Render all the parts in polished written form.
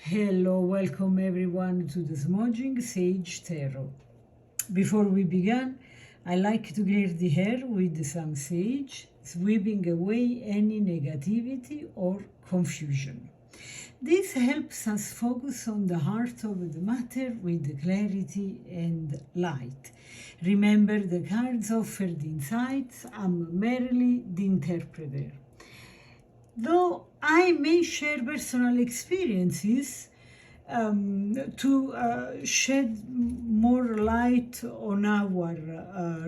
Hello, welcome everyone to the Smudging Sage Tarot. Before we begin, I like to clear the air with some sage, sweeping away any negativity or confusion. This helps us focus on the heart of the matter with clarity and light. Remember, the cards offered insights. I'm merely the interpreter. Though I may share personal experiences to shed more light on our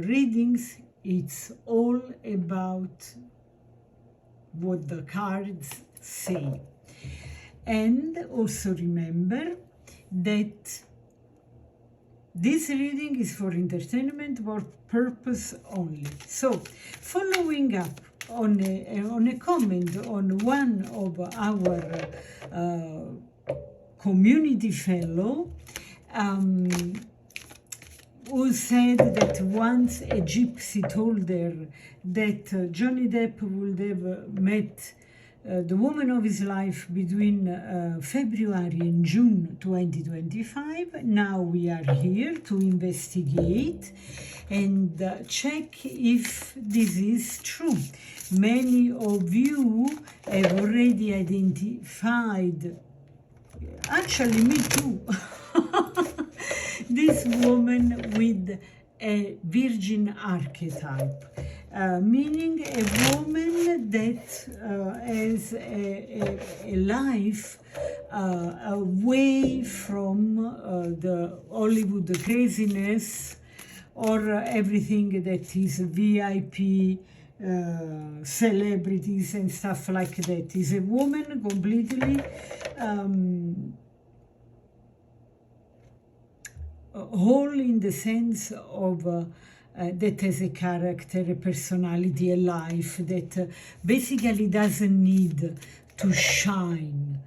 readings, it's all about what the cards say. And also remember that this reading is for entertainment purpose only. So, following up on a comment on one of our community fellow who said that once a gypsy told her that Johnny Depp would have met the woman of his life between February and June 2025. Now we are here to investigate and check if this is true. Many of you have already identified, actually me too, this woman with a virgin archetype, meaning a woman that has a life away from the Hollywood craziness or everything that is VIP, celebrities and stuff like that. Is a woman completely whole in the sense of that has a character, a personality, a life that basically doesn't need to shine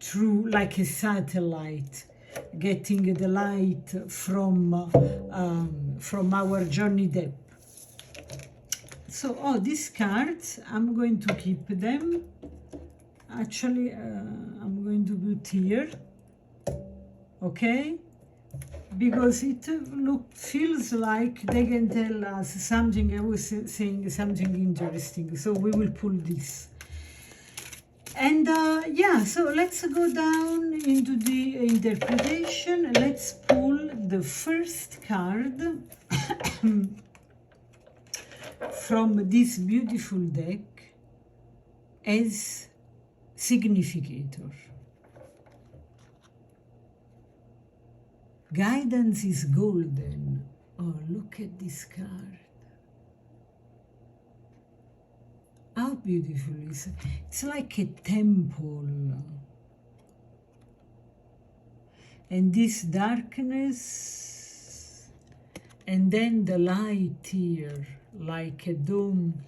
through like a satellite, getting the light from our Johnny Depp. So, these cards, I'm going to keep them. Actually, I'm going to put here, okay? Because it feels like they can tell us something. I was saying something interesting, so we will pull this. And yeah, so let's go down into the interpretation. Let's pull the first card from this beautiful deck as significator. Guidance is golden. Oh, look at this card. How beautiful is it? It's like a temple. And this darkness, and then the light here, like a dome,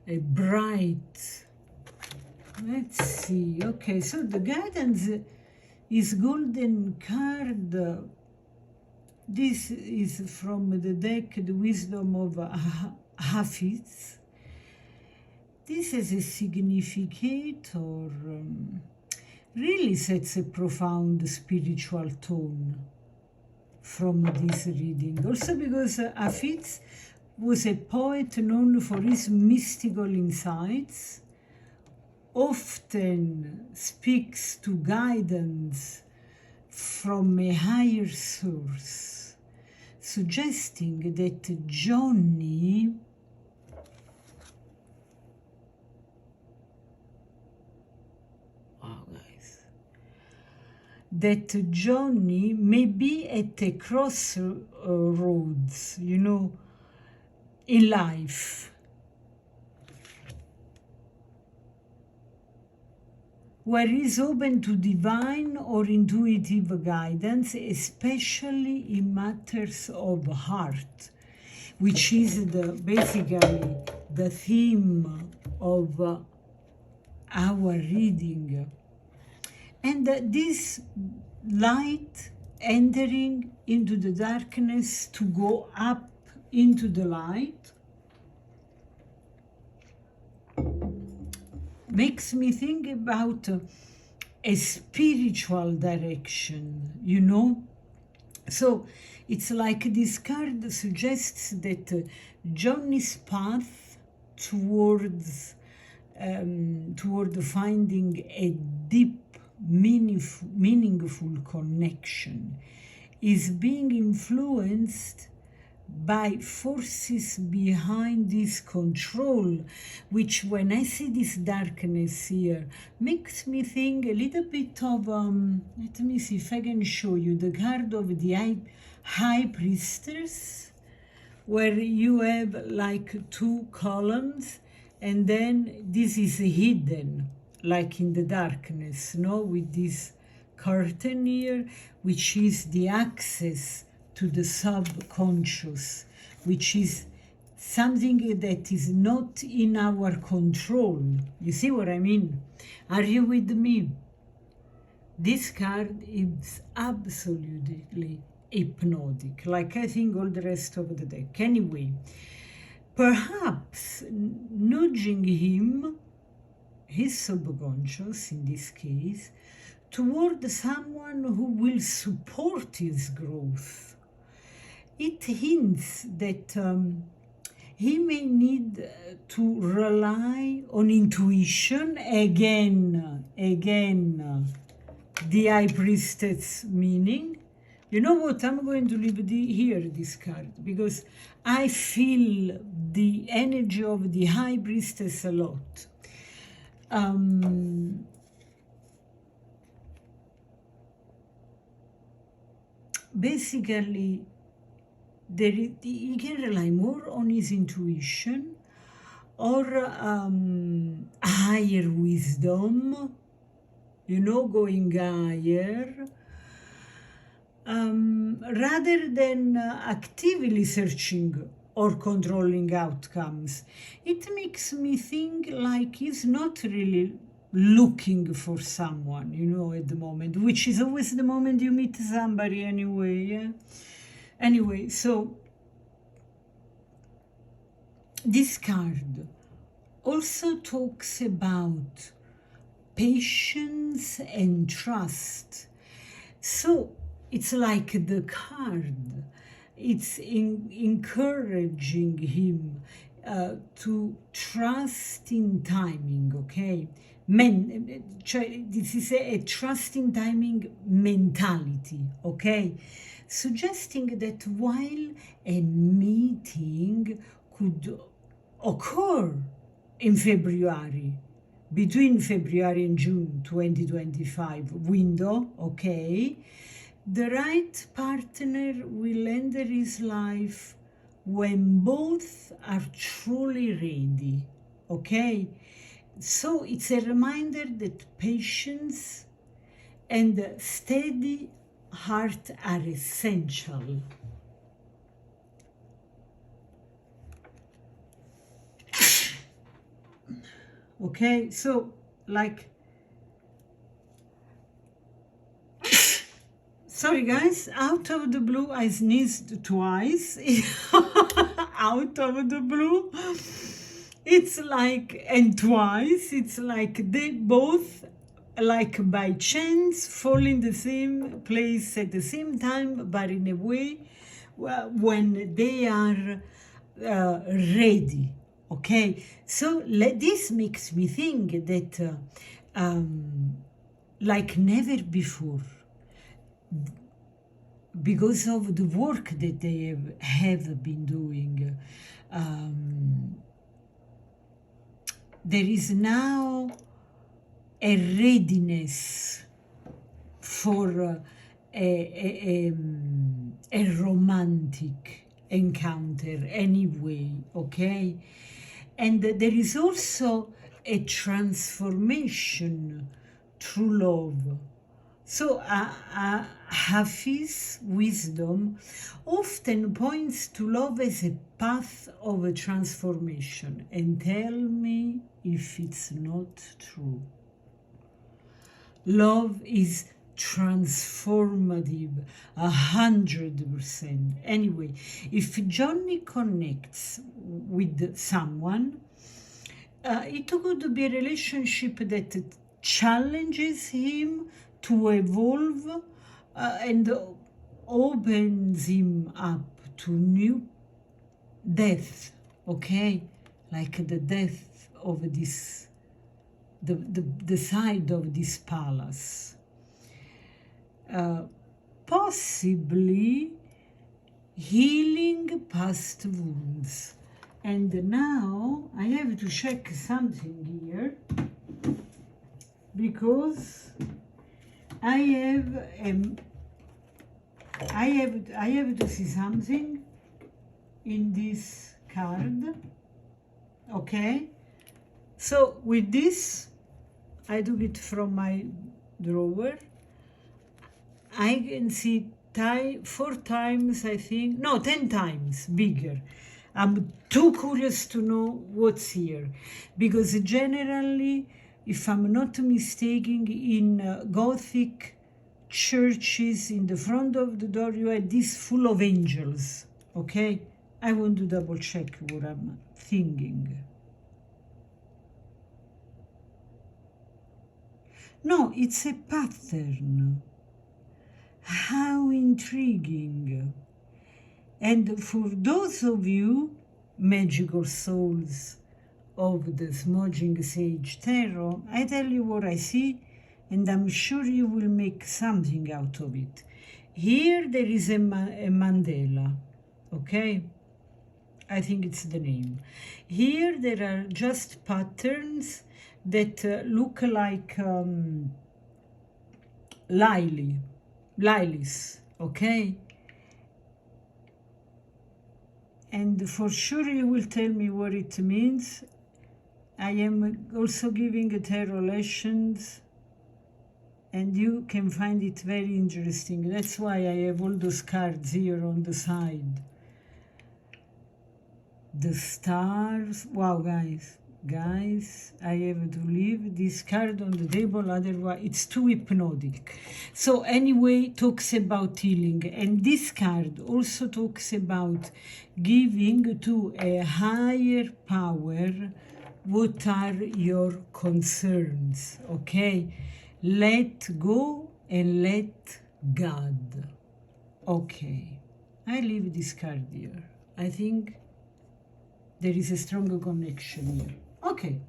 a bright. Let's see. Okay, so the guidance is golden card. This is from the deck, the wisdom of Hafiz. This is a significator, really sets a profound spiritual tone from this reading. Also because Hafiz was a poet known for his mystical insights, often speaks to guidance from a higher source, suggesting that Johnny may be at a crossroads, you know, in life. Where he's open to divine or intuitive guidance, especially in matters of heart, which is basically the theme of our reading. And this light entering into the darkness to go up into the light makes me think about a spiritual direction, you know. So it's like this card suggests that Johnny's path towards toward finding a deep, meaningful connection is being influenced by forces behind this control, which, when I see this darkness here, makes me think a little bit of, let me see if I can show you the card of the High Priestess, where you have like two columns, and then this is hidden, like in the darkness, no? With this curtain here, which is the access to the subconscious, which is something that is not in our control. You see what I mean? Are you with me? This card is absolutely hypnotic, like I think all the rest of the deck. Anyway, perhaps nudging him, his subconscious in this case, toward someone who will support his growth. It hints that he may need to rely on intuition, again, the High Priestess meaning. You know what, I'm going to leave here this card, because I feel the energy of the High Priestess a lot. Basically, he can rely more on his intuition or higher wisdom, you know, going higher, rather than actively searching or controlling outcomes. It makes me think like he's not really looking for someone, you know, at the moment, which is always the moment you meet somebody anyway, yeah? Anyway, so this card also talks about patience and trust. So it's like the card, it's encouraging him to trust in timing, okay? This is a trust in timing mentality, okay? Suggesting that while a meeting could occur in February, between February and June 2025 window, okay, the right partner will enter his life when both are truly ready, okay? So it's a reminder that patience and steady heart are essential. Okay, so like, sorry guys, out of the blue I sneezed twice. Out of the blue, it's like, and twice, it's like they both, like by chance, fall in the same place at the same time, but in a way when they are ready, okay? So this makes me think that like never before, because of the work that they have been doing, there is now a readiness for a romantic encounter anyway, okay? And there is also a transformation through love. So Hafiz wisdom often points to love as a path of a transformation. And tell me if it's not true. Love is transformative, 100%. Anyway, if Johnny connects with someone, it could be a relationship that challenges him to evolve and opens him up to new death, okay? Like the death of this, the side of this palace. Possibly healing past wounds. And now I have to check something here, because I have to see something in this card, okay? So with this, I took it from my drawer. I can see 4 times, I think, no, 10 times bigger. I'm too curious to know what's here, because generally, if I'm not mistaken, in Gothic churches, in the front of the door, you had this full of angels, okay? I want to double check what I'm thinking. No, it's a pattern. How intriguing. And for those of you, magical souls of the Smudging Sage Tarot, I tell you what I see, and I'm sure you will make something out of it. Here there is a mandala, okay? I think it's the name. Here there are just patterns that look like lilies, okay? And for sure you will tell me what it means. I am also giving tarot lessons, and you can find it very interesting. That's why I have all those cards here on the side. The stars. Wow, guys, I have to leave this card on the table, otherwise it's too hypnotic. So anyway, talks about healing, and this card also talks about giving to a higher power what are your concerns, okay? Let go and let God. Okay, I leave this card here. I think there is a stronger connection here. Okay.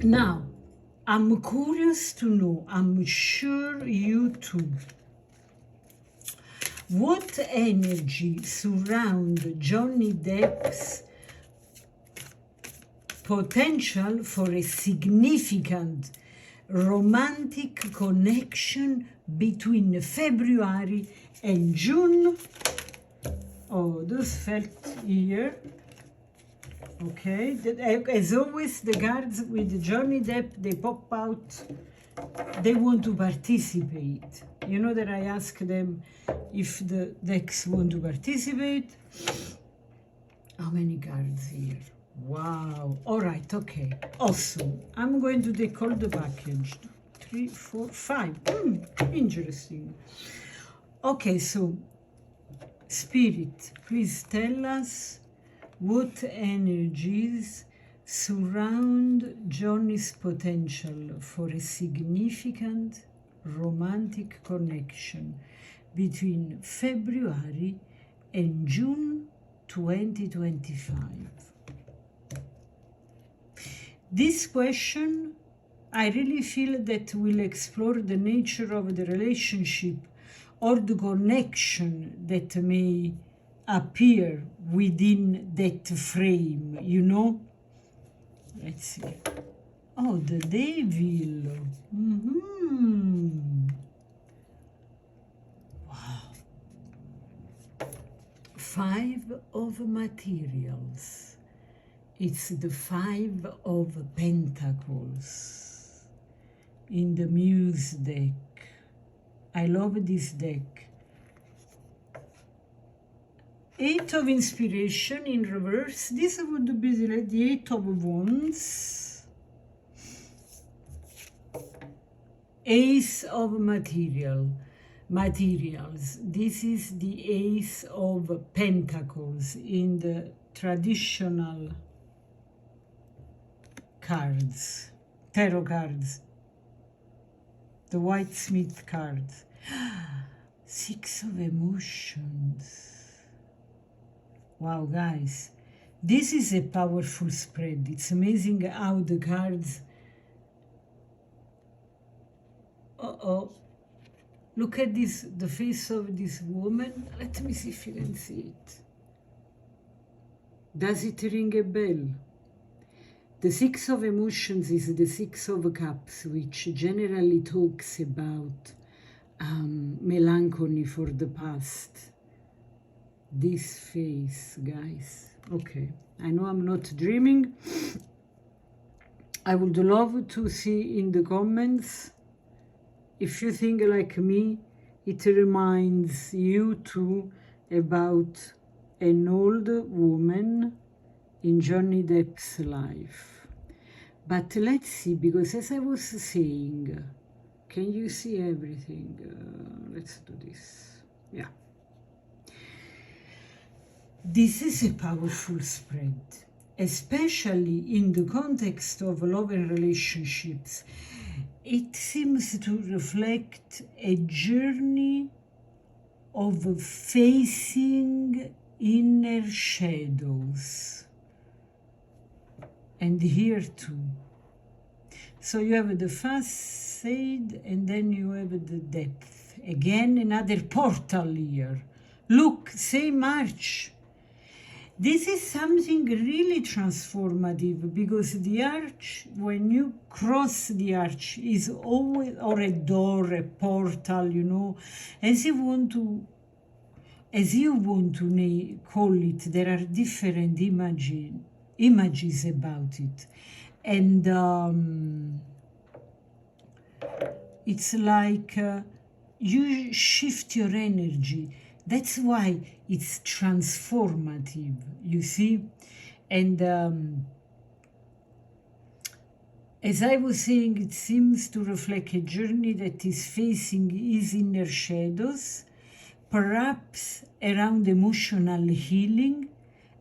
Now, I'm curious to know, I'm sure you too, what energy surround Johnny Depp's potential for a significant romantic connection between February and June. Oh, those felt here. Okay, as always, the cards with Johnny Depp, they pop out. They want to participate. You know that I ask them if the decks want to participate. How many cards here? Wow. All right, okay. Awesome. I'm going to take all the package. 3, 4, 5. Interesting. Okay, so Spirit, please tell us what energies surround Johnny's potential for a significant romantic connection between February and June 2025. This question, I really feel that will explore the nature of the relationship or the connection that may appear within that frame, you know? Let's see. Oh, the devil. Wow. 5 of materials. It's the 5 of pentacles in the Muse deck. I love this deck. 8 of inspiration in reverse. This would be the 8 of wands. Ace of materials. This is the Ace of Pentacles in the traditional cards, tarot cards, the White Smith cards. Six of Emotions. Wow, guys, this is a powerful spread. It's amazing how the cards... Look at this, the face of this woman. Let me see if you can see it. Does it ring a bell? The Six of Emotions is the Six of Cups, which generally talks about melancholy for the past. This face, guys. Okay, I know I'm not dreaming. I would love to see in the comments if you think like me, it reminds you too about an old woman in Johnny Depp's life. But let's see, because as I was saying, can you see everything? Let's do this. Yeah. This is a powerful spread, especially in the context of love and relationships. It seems to reflect a journey of facing inner shadows. And here too. So you have the facade and then you have the depth. Again, another portal here. Look, same arch. This is something really transformative, because the arch, when you cross the arch, is always, or a door, a portal, you know, as you want to call it. There are different images about it. And it's like you shift your energy. That's why it's transformative, you see. And as I was saying, it seems to reflect a journey that is facing his inner shadows, perhaps around emotional healing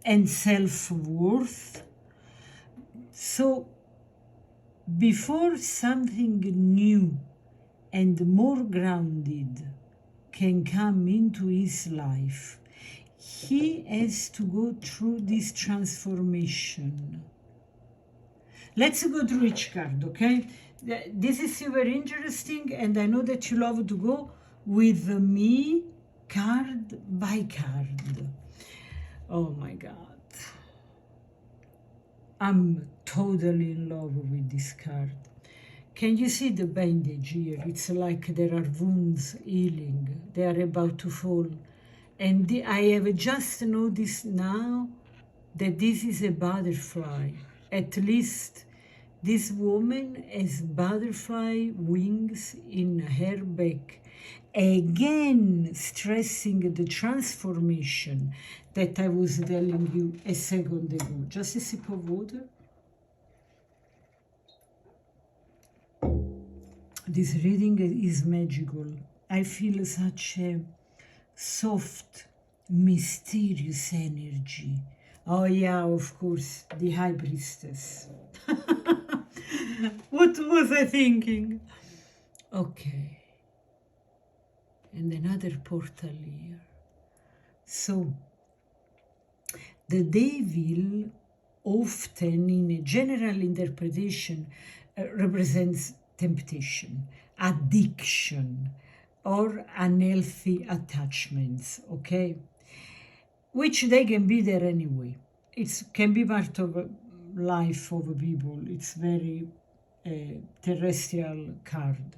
and self-worth. So before something new and more grounded can come into his life, he has to go through this transformation. Let's go through each card, okay? This is super interesting, and I know that you love to go with me card by card. Oh my God. I'm totally in love with this card. Can you see the bandage here? It's like there are wounds healing. They are about to fall. And I have just noticed now that this is a butterfly. At least this woman has butterfly wings in her back. Again, stressing the transformation that I was telling you a second ago. Just a sip of water. This reading is magical. I feel such a soft, mysterious energy. Oh yeah, of course, the High Priestess. What was I thinking? Okay. And another portal here. So, the devil often, in a general interpretation, represents temptation, addiction, or unhealthy attachments, okay? Which they can be there anyway. It can be part of life of people. It's very terrestrial card.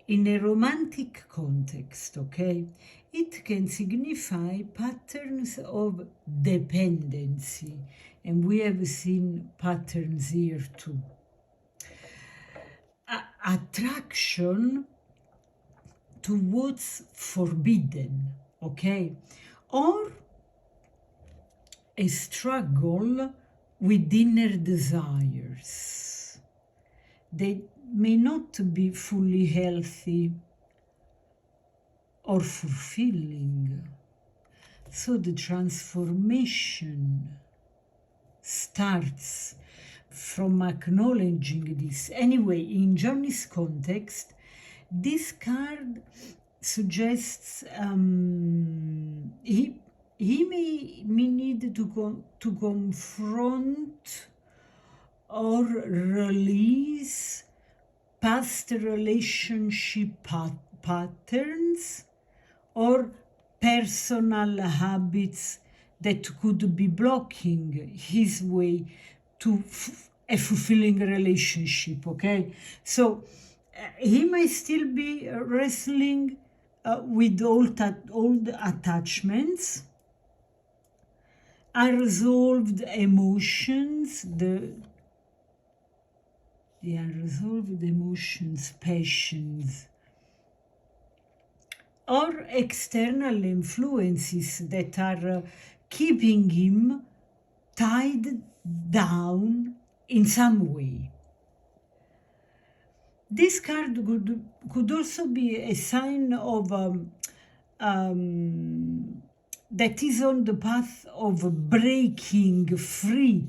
In a romantic context, okay, it can signify patterns of dependency. And we have seen patterns here too. Attraction to what's forbidden, okay? Or a struggle with inner desires. They may not be fully healthy or fulfilling. So the transformation starts from acknowledging this. Anyway, in Johnny's context, this card suggests he may need to confront or release past relationship patterns or personal habits that could be blocking his way to a fulfilling relationship, okay? So he may still be wrestling with old attachments, unresolved emotions, the unresolved emotions, passions, or external influences that are keeping him tied down in some way. This card could also be a sign of that is on the path of breaking free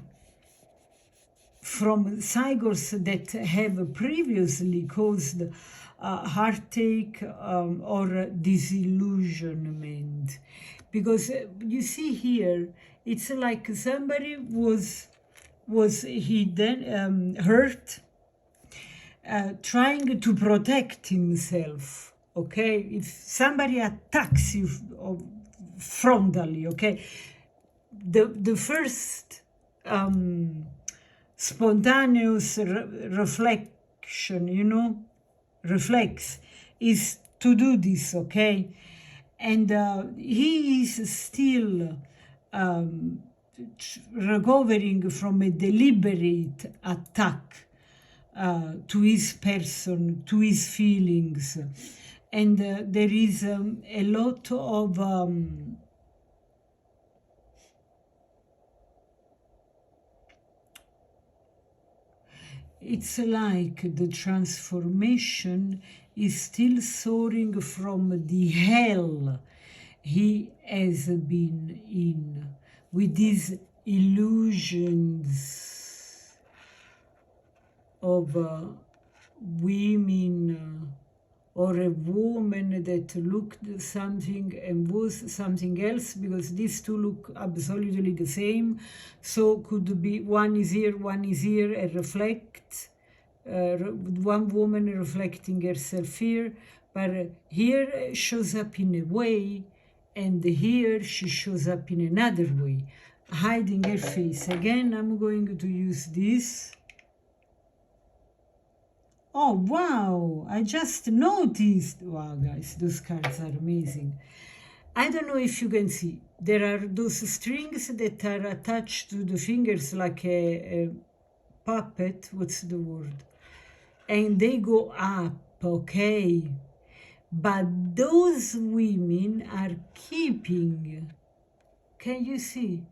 from cycles that have previously caused heartache or disillusionment. Because you see here, it's like somebody was hidden, hurt, trying to protect himself, okay? If somebody attacks you frontally, okay, the first spontaneous reflection, you know, reflex is to do this, okay? And he is still recovering from a deliberate attack to his person, to his feelings. And there is a lot of it's like the transformation is still soaring from the hell he has been in, with these illusions of women or a woman that looked something and was something else, because these two look absolutely the same. So could be one is here, and reflect, one woman reflecting herself here, but here shows up in a way, and here she shows up in another way, hiding her face. Again, I'm going to use this. Oh, wow, I just noticed. Wow, guys, those cards are amazing. I don't know if you can see. There are those strings that are attached to the fingers like a puppet. What's the word? And they go up, okay? But those women are keeping. Can you see?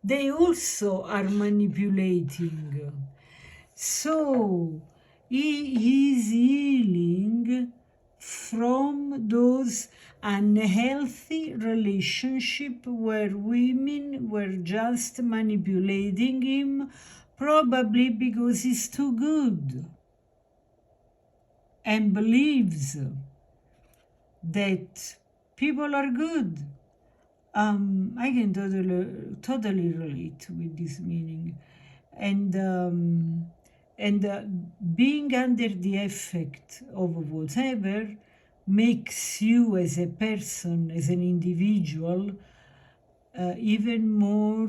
They also are manipulating. So he is healing from those unhealthy relationships where women were just manipulating him, probably because he's too good, and believes that people are good. I can totally relate with this meaning. And being under the effect of whatever makes you as a person, as an individual, even more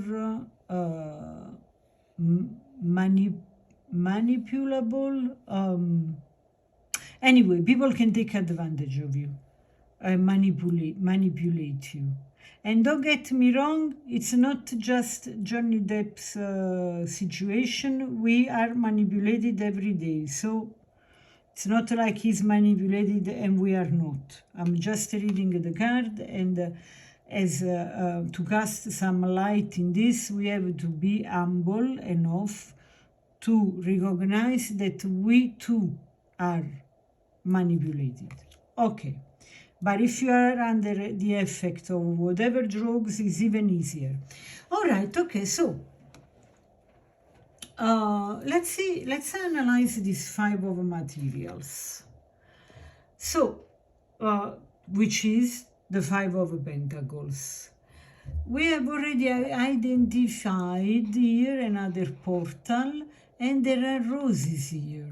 manipulable. Anyway, people can take advantage of you, manipulate you. And don't get me wrong, it's not just Johnny Depp's situation. We are manipulated every day. So it's not like he's manipulated and we are not. I'm just reading the card, and as to cast some light in this, we have to be humble enough to recognize that we too are manipulated. Okay. But if you are under the effect of whatever drugs, it's even easier. All right, okay, so let's analyze these 5 of materials. So, which is the 5 of Pentacles. We have already identified here another portal, and there are roses here.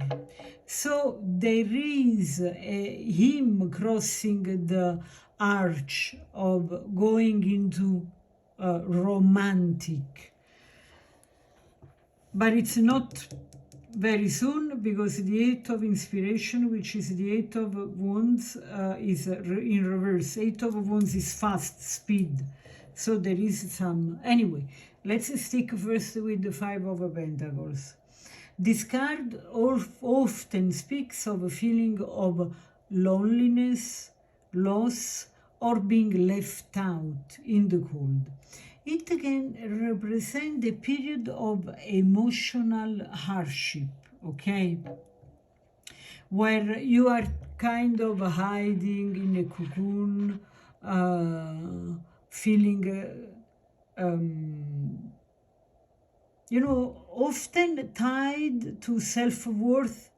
So there is him crossing the arch of going into romantic. But it's not very soon, because the 8 of Inspiration, which is the 8 of Wands, is in reverse. 8 of Wands is fast, speed. So there is some... Anyway, let's stick first with the 5 of Pentacles. This card often speaks of a feeling of loneliness, loss, or being left out in the cold. It can represent a period of emotional hardship, okay? Where you are kind of hiding in a cocoon, feeling, you know, often tied to self-worth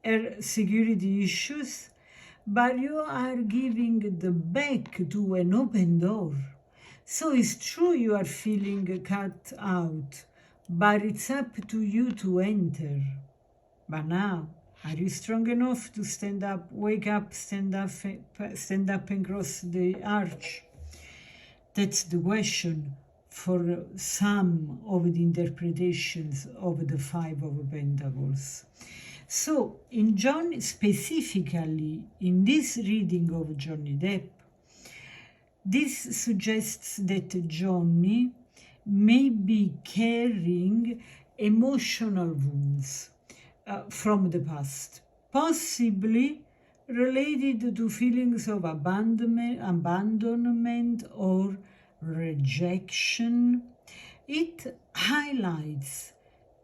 or security issues, but you are giving the back to an open door. So it's true you are feeling cut out, but it's up to you to enter. But now, are you strong enough to stand up, wake up, stand up and cross the arch? That's the question for some of the interpretations of the 5 of Pentacles. So, specifically in this reading of Johnny Depp, this suggests that Johnny may be carrying emotional wounds from the past, possibly related to feelings of abandonment or rejection. It highlights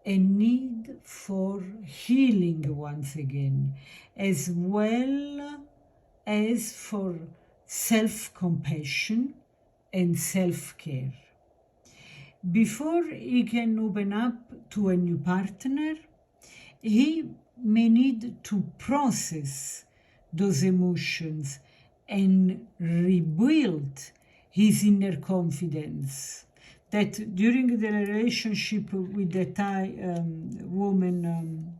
a need for healing once again, as well as for self-compassion and self-care. Before he can open up to a new partner, he may need to process those emotions and rebuild his inner confidence. That during the relationship with the Thai woman,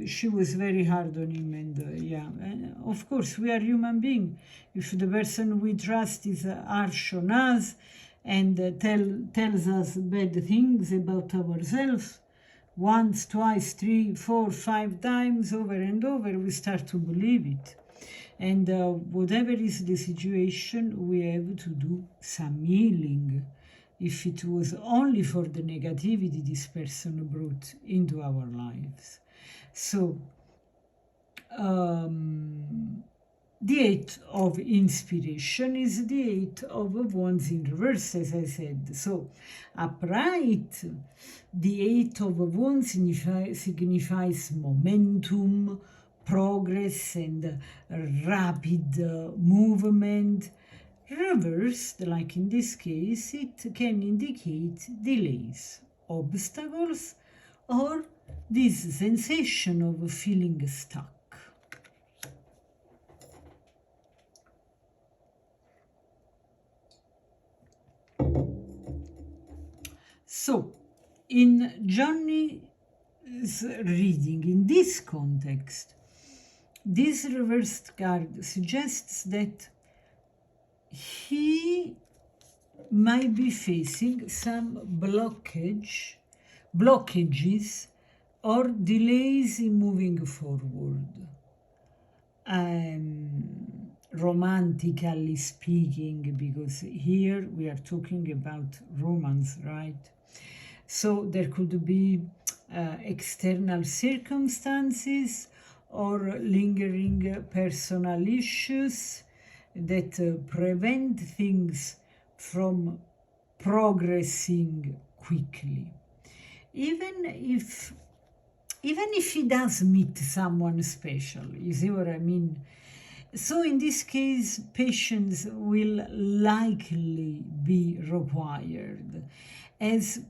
she was very hard on him, and yeah, and of course we are human beings. If the person we trust is harsh on us and tells us bad things about ourselves, once, twice, 3, 4, 5 times, over and over, we start to believe it. And whatever is the situation, we have to do some healing. If it was only for the negativity this person brought into our lives. So, the 8 of Inspiration is the 8 of Wands in reverse, as I said. So, upright, the 8 of Wands signifies momentum, progress, and rapid movement. Reversed, like in this case, it can indicate delays, obstacles, or this sensation of feeling stuck. So, in Johnny's reading, in this context, this reversed card suggests that he might be facing some blockages or delays in moving forward. Romantically speaking, because here we are talking about romance, right? So there could be external circumstances or lingering personal issues that prevent things from progressing quickly. Even if he does meet someone special, you see what I mean? So in this case, patience will likely be required, as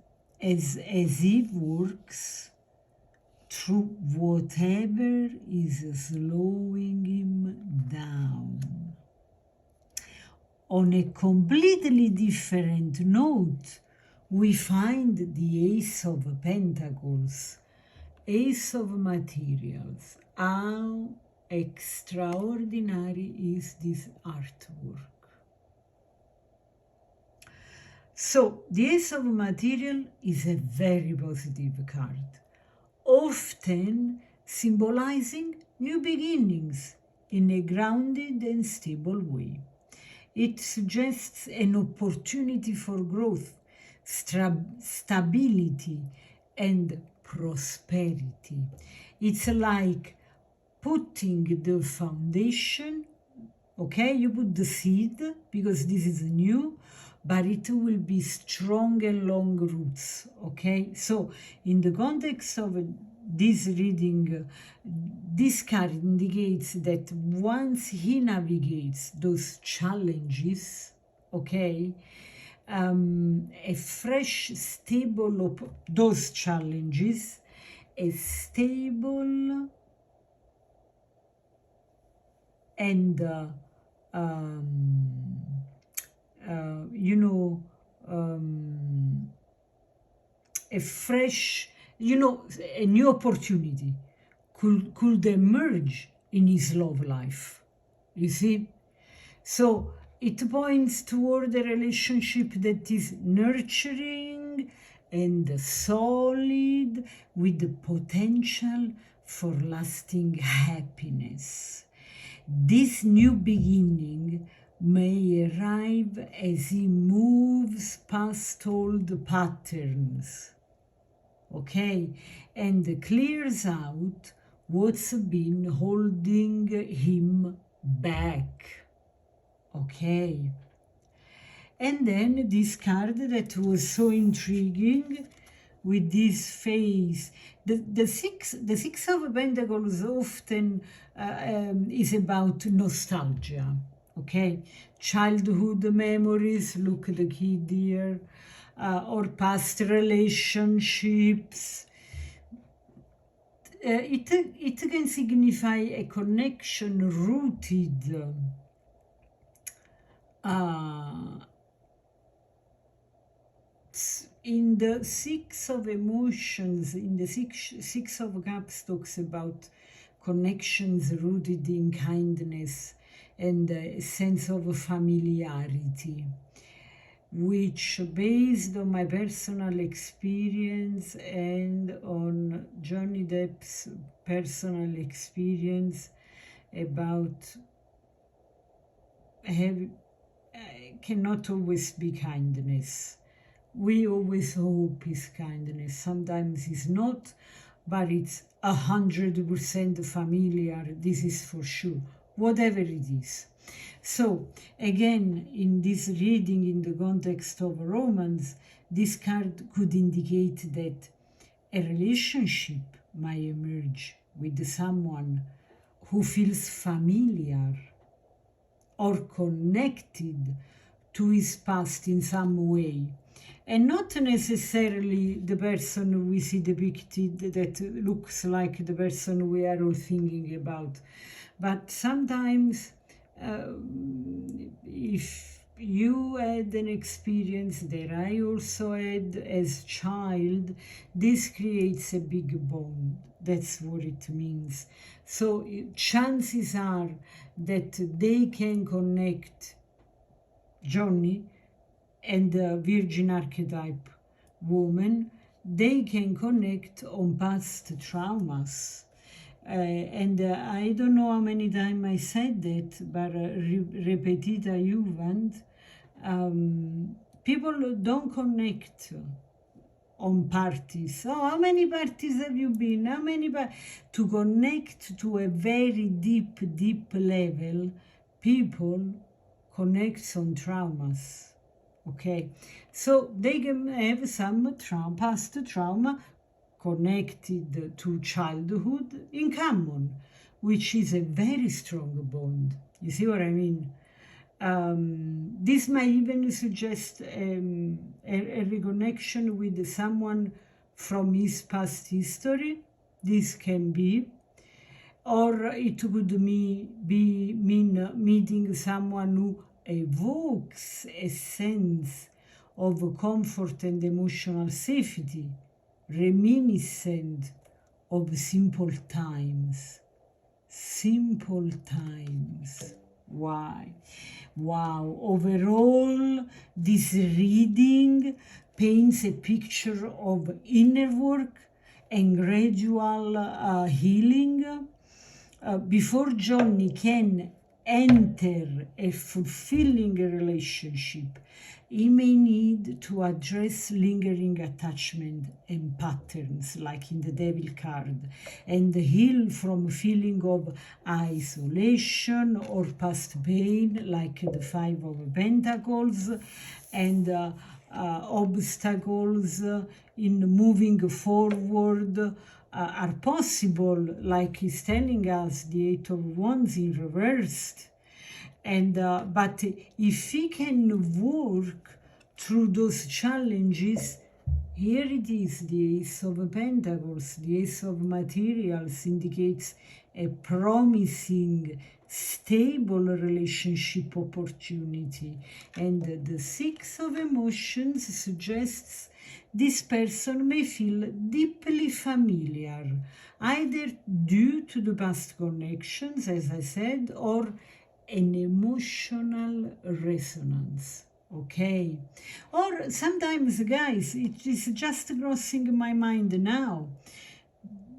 as he works through whatever is slowing him down. On a completely different note, we find the Ace of Pentacles, Ace of Materials. How extraordinary is this artwork? So, the Ace of Material is a very positive card, often symbolizing new beginnings in a grounded and stable way. It suggests an opportunity for growth, stability, and prosperity. It's like putting the foundation, okay? You put the seed because this is new, but it will be strong and long roots, okay? So in the context of this reading, this card indicates that once he navigates those challenges, okay, a fresh, stable, those challenges, a stable and a fresh, a new opportunity could emerge in his love life, you see? So it points toward a relationship that is nurturing and solid with the potential for lasting happiness. This new beginning may arrive as he moves past old patterns, okay, and clears out what's been holding him back, okay. And then this card that was so intriguing with this face, the six of Pentacles often is about nostalgia, okay, childhood memories, look at the kid here, or past relationships. It can signify a connection rooted in the Six of Emotions, in the Six of Cups talks about connections rooted in kindness and a sense of familiarity, which, based on my personal experience and on Johnny Depp's personal experience about cannot always be kindness. We always hope it's kindness. Sometimes it's not, but it's 100% familiar. This is for sure, whatever it is. So again, in this reading, in the context of romance, this card could indicate that a relationship might emerge with someone who feels familiar or connected to his past in some way, and not necessarily the person we see depicted that looks like the person we are all thinking about, but sometimes if you had an experience that I also had as child, this creates a big bond. That's what it means. So chances are that they can connect Johnny and the Virgin archetype woman, they can connect on past traumas. And I don't know how many times I said that, but repetita juvent, people don't connect on parties. Oh, how many parties have you been? How many to connect to a very deep level, people connect on traumas. Okay, so they can have some past trauma connected to childhood in common, which is a very strong bond. You see what I mean? This might even suggest a reconnection with someone from his past history. This can be. Or it could mean meeting someone who evokes a sense of comfort and emotional safety, reminiscent of simple times. Simple times. Why? Wow. Overall, this reading paints a picture of inner work and gradual healing. Before Johnny can enter a fulfilling relationship, he may need to address lingering attachment and patterns, like in the Devil card, and heal from feeling of isolation or past pain, like the Five of Pentacles, and obstacles in moving forward are possible, like he's telling us, the Eight of Wands in reversed. And but if he can work through those challenges, here it is, the Ace of Pentacles, the Ace of Materials indicates a promising, stable relationship opportunity. And the Six of Emotions suggests this person may feel deeply familiar, either due to the past connections, as I said, or an emotional resonance. Okay? Or sometimes, guys, it is just crossing my mind now.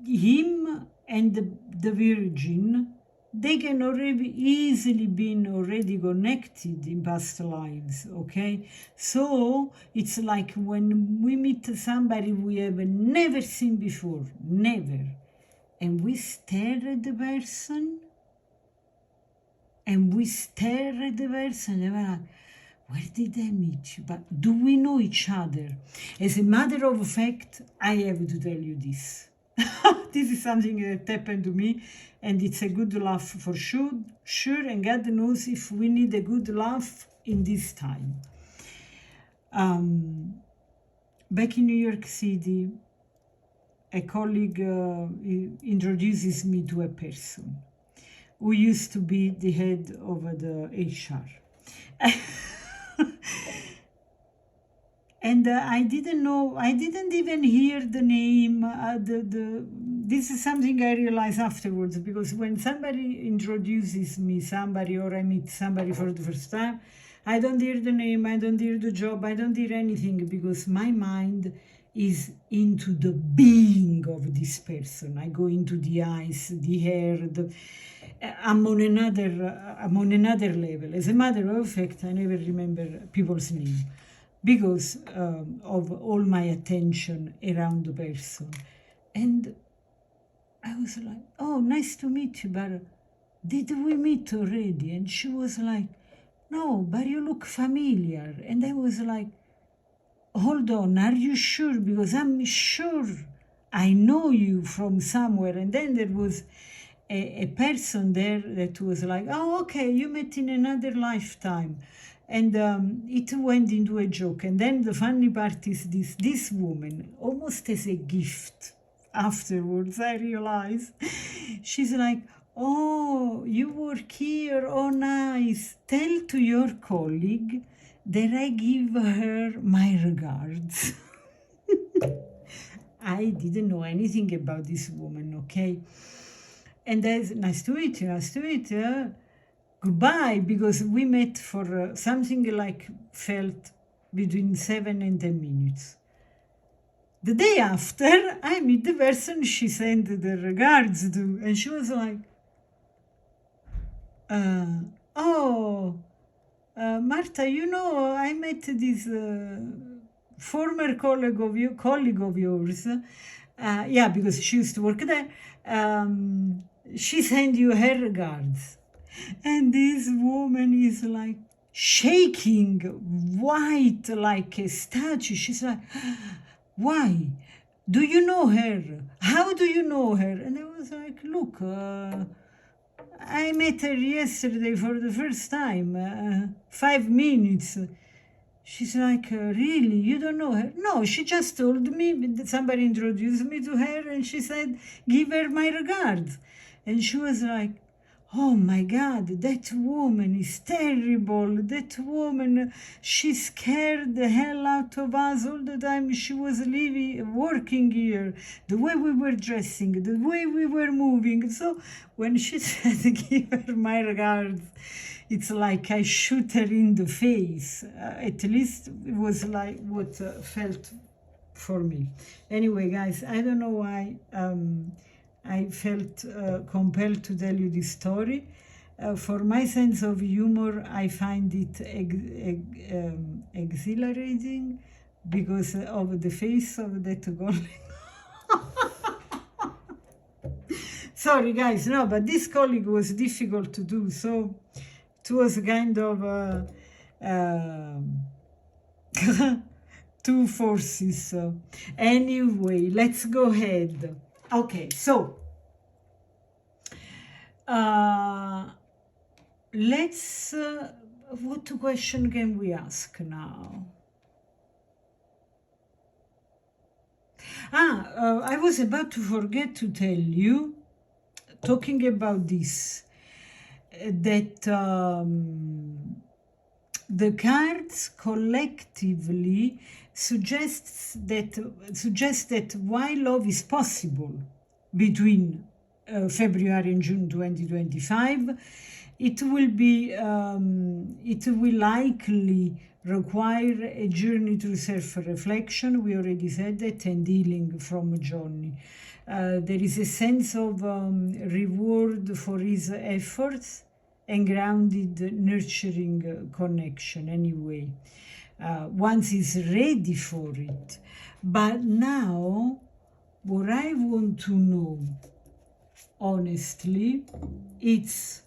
Him and the Virgin, they can already easily been already connected in past lives, okay? So it's like when we meet somebody we have never seen before, never, and we stare at the person, and we're like, where did I meet you? But do we know each other? As a matter of fact, I have to tell you this. This is something that happened to me, and it's a good laugh for sure, and God knows if we need a good laugh in this time. Back in New York City, a colleague introduces me to a person who used to be the head of the HR. And I didn't know, I didn't even hear the name. This is something I realized afterwards, because when somebody introduces me somebody, or I meet somebody for the first time, I don't hear the name, I don't hear the job, I don't hear anything, because my mind is into the being of this person. I go into the eyes, the hair, I'm on another level. As a matter of fact, I never remember people's name, because of all my attention around the person. And I was like, oh, nice to meet you, but did we meet already? And she was like, no, but you look familiar. And I was like, hold on, are you sure? Because I'm sure I know you from somewhere. And then there was a person there that was like, oh, okay, you met in another lifetime. And it went into a joke. And then the funny part is this woman, almost as a gift, afterwards I realized, she's like, oh, you work here, oh, nice. Tell to your colleague that I give her my regards. I didn't know anything about this woman, okay? And that's nice to meet you, goodbye, because we met for something like felt between 7 and 10 minutes. The day after, I meet the person she sent the regards to, and she was like, Marta, you know, I met this former colleague of yours. Yeah, because she used to work there. She sent you her regards. And this woman is like shaking, white like a statue. She's like, why? Do you know her? How do you know her? And I was like, look, I met her yesterday for the first time, 5 minutes. She's like, really? You don't know her? No, she just told me, somebody introduced me to her, and she said, give her my regards. And she was like, oh my God, that woman is terrible. That woman, she scared the hell out of us all the time. She was working here, the way we were dressing, the way we were moving. So when she said, give her my regards, it's like I shoot her in the face. At least it was like what felt for me. Anyway, guys, I don't know why I felt compelled to tell you this story. For my sense of humor, I find it exhilarating because of the face of that girl. Sorry, guys, no, but this colleague was difficult to do, so it was kind of two forces. Anyway, let's go ahead. Okay, so let's, what question can we ask now? I was about to forget to tell you, talking about this, that the cards collectively suggest that while love is possible between February and June 2025, it will likely require a journey through self-reflection. We already said that, and healing from Johnny. There is a sense of reward for his efforts and grounded, nurturing connection anyway, once he's ready for it. But now, what I want to know, honestly, it's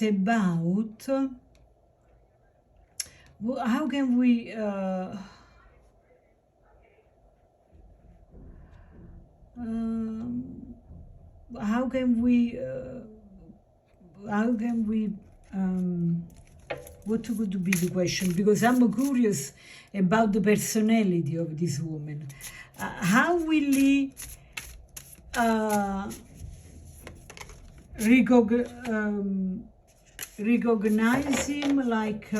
about how can we what could be the question? Because I'm curious about the personality of this woman. How will he recognize him? Like,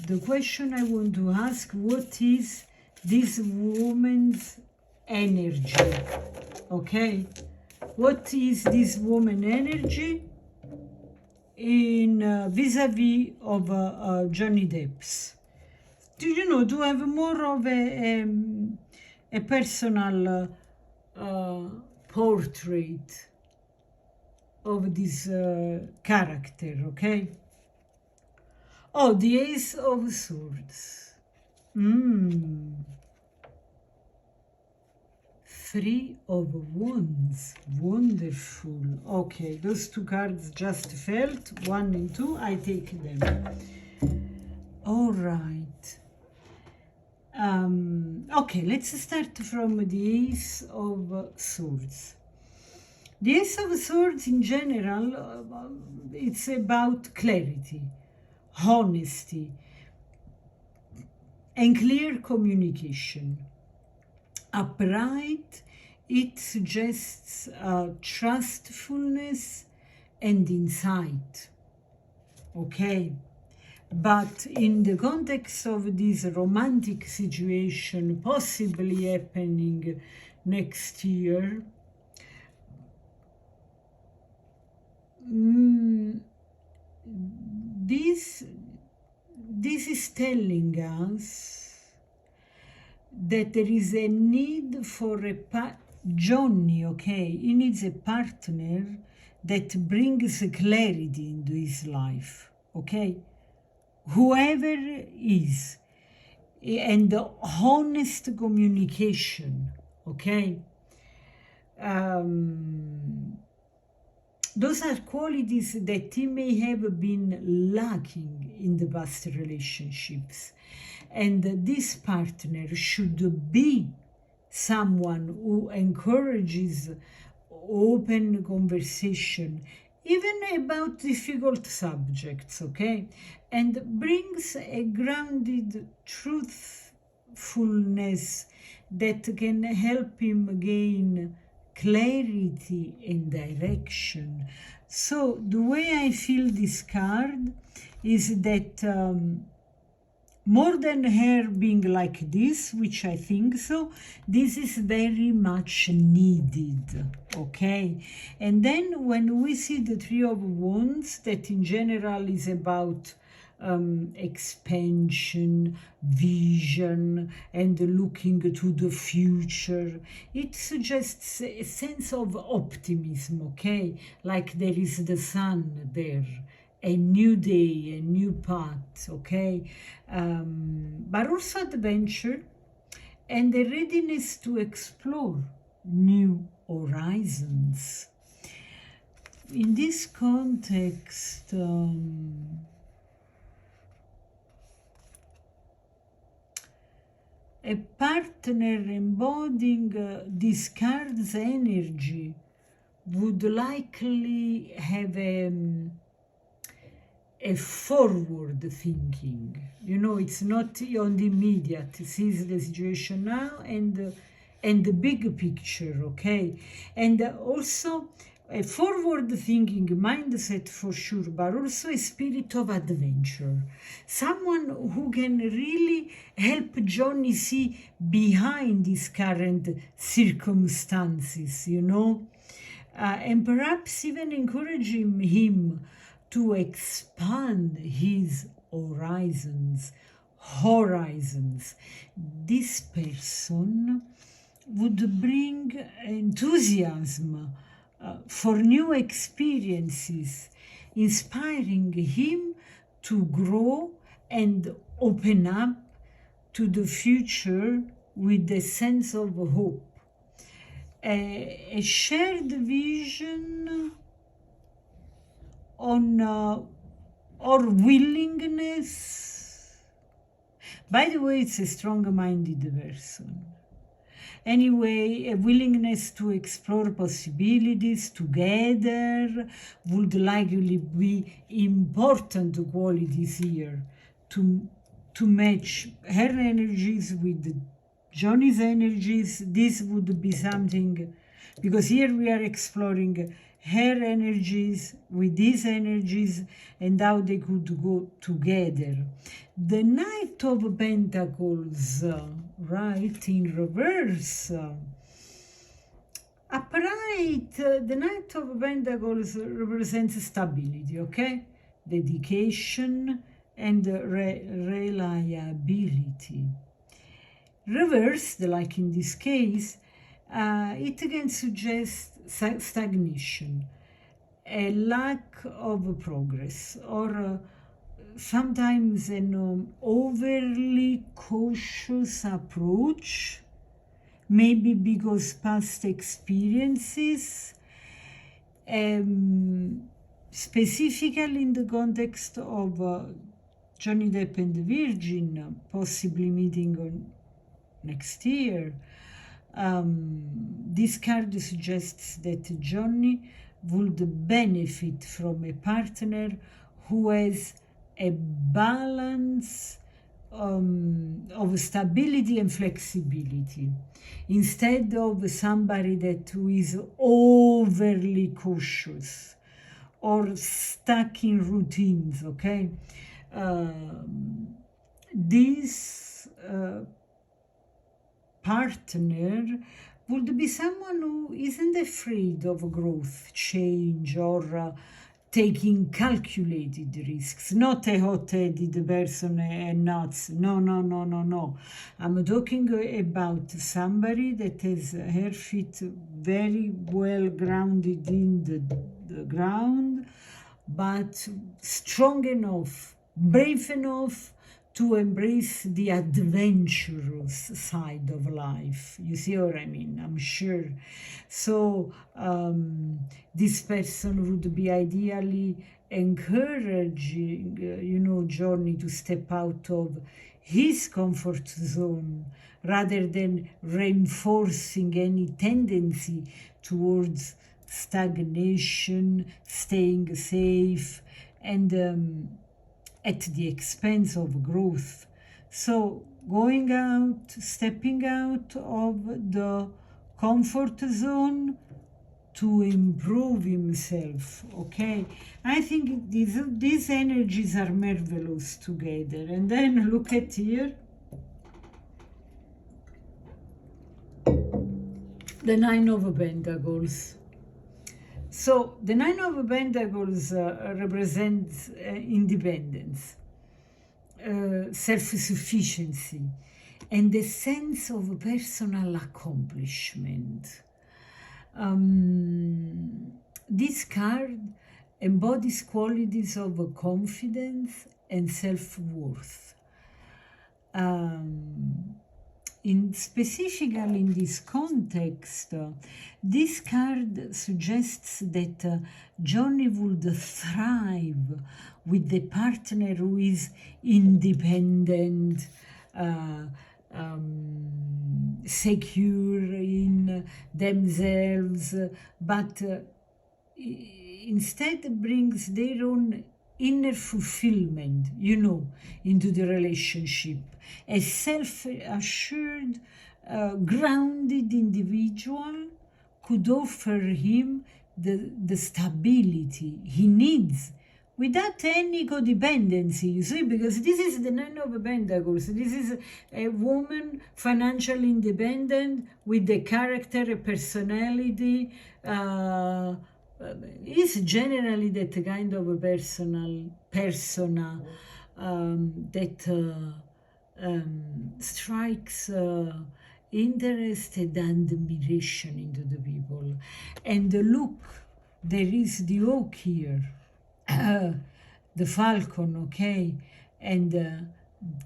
the question I want to ask, what is this woman's energy? Okay, what is this woman energy in vis-a-vis of Johnny Depp's? Do you know, to have more of a personal portrait of this character, okay? Oh, the Ace of Swords. Three of Wands. Wonderful. Okay, those two cards just felt, 1 and 2. I take them. All right. Okay, let's start from the Ace of Swords. The Ace of Swords in general, it's about clarity, honesty, and clear communication. Upright, it suggests trustfulness and insight. Okay? But in the context of this romantic situation possibly happening next year, this is telling us that there is a need for Johnny, okay? He needs a partner that brings clarity into his life, okay? Whoever is, and honest communication, okay? those are qualities that he may have been lacking in the past relationships. And this partner should be someone who encourages open conversation, even about difficult subjects, okay? And brings a grounded truthfulness that can help him gain clarity and direction. So the way I feel this card is that more than her being like this, which I think so, this is very much needed, okay? And then when we see the Three of Wands, that in general is about expansion, vision, and looking to the future, it suggests a sense of optimism, okay? Like there is the sun there, a new day, a new path, okay? But also adventure and the readiness to explore new horizons. In this context, a partner embodying this card's energy would likely have a forward thinking. You know, it's not on the immediate, sees the situation now and the big picture, okay? And also a forward thinking mindset for sure, but also a spirit of adventure. Someone who can really help Johnny see behind his current circumstances, you know? And perhaps even encouraging him to expand his horizons. This person would bring enthusiasm for new experiences, inspiring him to grow and open up to the future with a sense of hope. A shared vision on or willingness. By the way, it's a strong-minded person. Anyway, a willingness to explore possibilities together would likely be important qualities here to match her energies with Johnny's energies. This would be something, because here we are exploring her energies with these energies and how they could go together. The Knight of Pentacles, right, in reverse. Upright, the Knight of Pentacles represents stability, okay? Dedication and reliability. Reversed, like in this case, it can suggest stagnation, a lack of progress, or sometimes an overly cautious approach, maybe because past experiences, specifically in the context of Johnny Depp and the Virgin, possibly meeting on next year. This card suggests that Johnny would benefit from a partner who has a balance of stability and flexibility, instead of somebody who is overly cautious or stuck in routines, okay? This partner would be someone who isn't afraid of growth, change, or taking calculated risks. Not a hot-headed person and nuts. No. I'm talking about somebody that has her feet very well grounded in the ground, but strong enough, brave enough to embrace the adventurous side of life. You see what I mean? I'm sure. So this person would be ideally encouraging, Johnny to step out of his comfort zone rather than reinforcing any tendency towards stagnation, staying safe, and at the expense of growth. So going out, stepping out of the comfort zone to improve himself, okay? I think these energies are marvelous together. And then look at here. The Nine of Pentacles. So the Nine of Pentacles represents independence, self-sufficiency, and the sense of personal accomplishment. This card embodies qualities of confidence and self-worth. Specifically in this context, this card suggests that Johnny would thrive with the partner who is independent, secure in themselves, but instead brings their own inner fulfillment, into the relationship. A self-assured, grounded individual could offer him the stability he needs without any codependency, you see, because this is the Nine of Pentacles. This is a woman financially independent with a character, a personality, is generally that kind of a persona that strikes interest and admiration into the people. And look, there is the oak here, the falcon, okay? And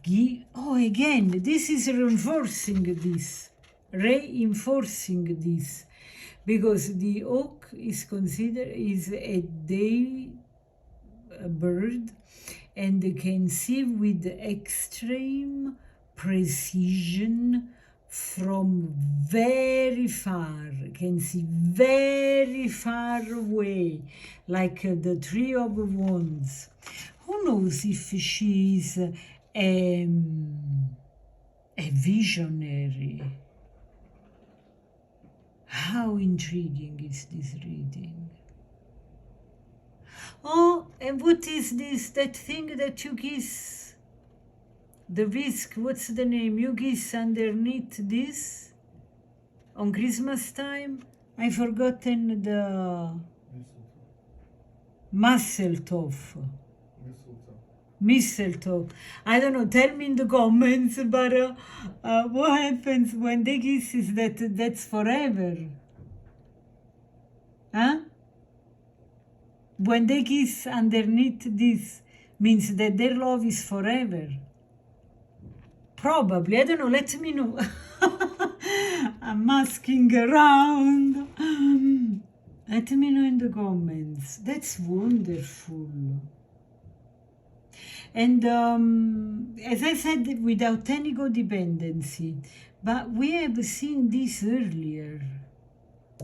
again, this is reinforcing this, because the oak is considered a day bird and can see with extreme precision from very far, can see very far away, like the Three of Wands. Who knows if she is a visionary? How intriguing is this reading? Oh, and what is this? That thing that you kiss? The whisk, what's the name? You kiss underneath this? On Christmas time? I've forgotten the... Mistletoe. I don't know, tell me in the comments, but what happens when they kiss is that's forever? Huh? When they kiss underneath this, means that their love is forever. Probably, I don't know, let me know. I'm asking around. Let me know in the comments. That's wonderful. And as I said, without any codependency, but we have seen this earlier.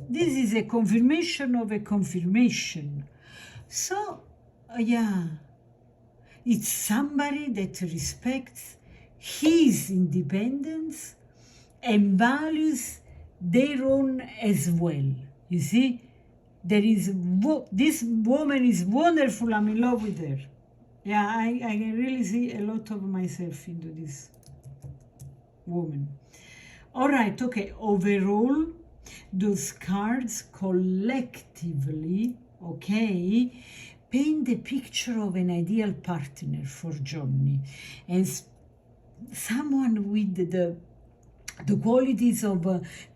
This is a confirmation of a confirmation. So, yeah, it's somebody that respects his independence and values their own as well. You see, there is this woman is wonderful. I'm in love with her. Yeah, I can really see a lot of myself into this woman. All right, okay. Overall, those cards collectively, okay, paint the picture of an ideal partner for Johnny, and someone with the qualities of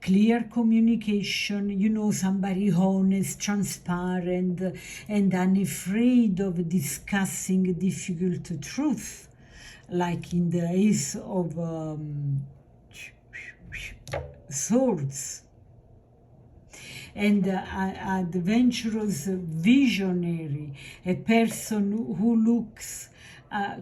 clear communication, somebody honest, transparent, and unafraid of discussing difficult truth. like in the Ace of Swords. And adventurous visionary, a person who looks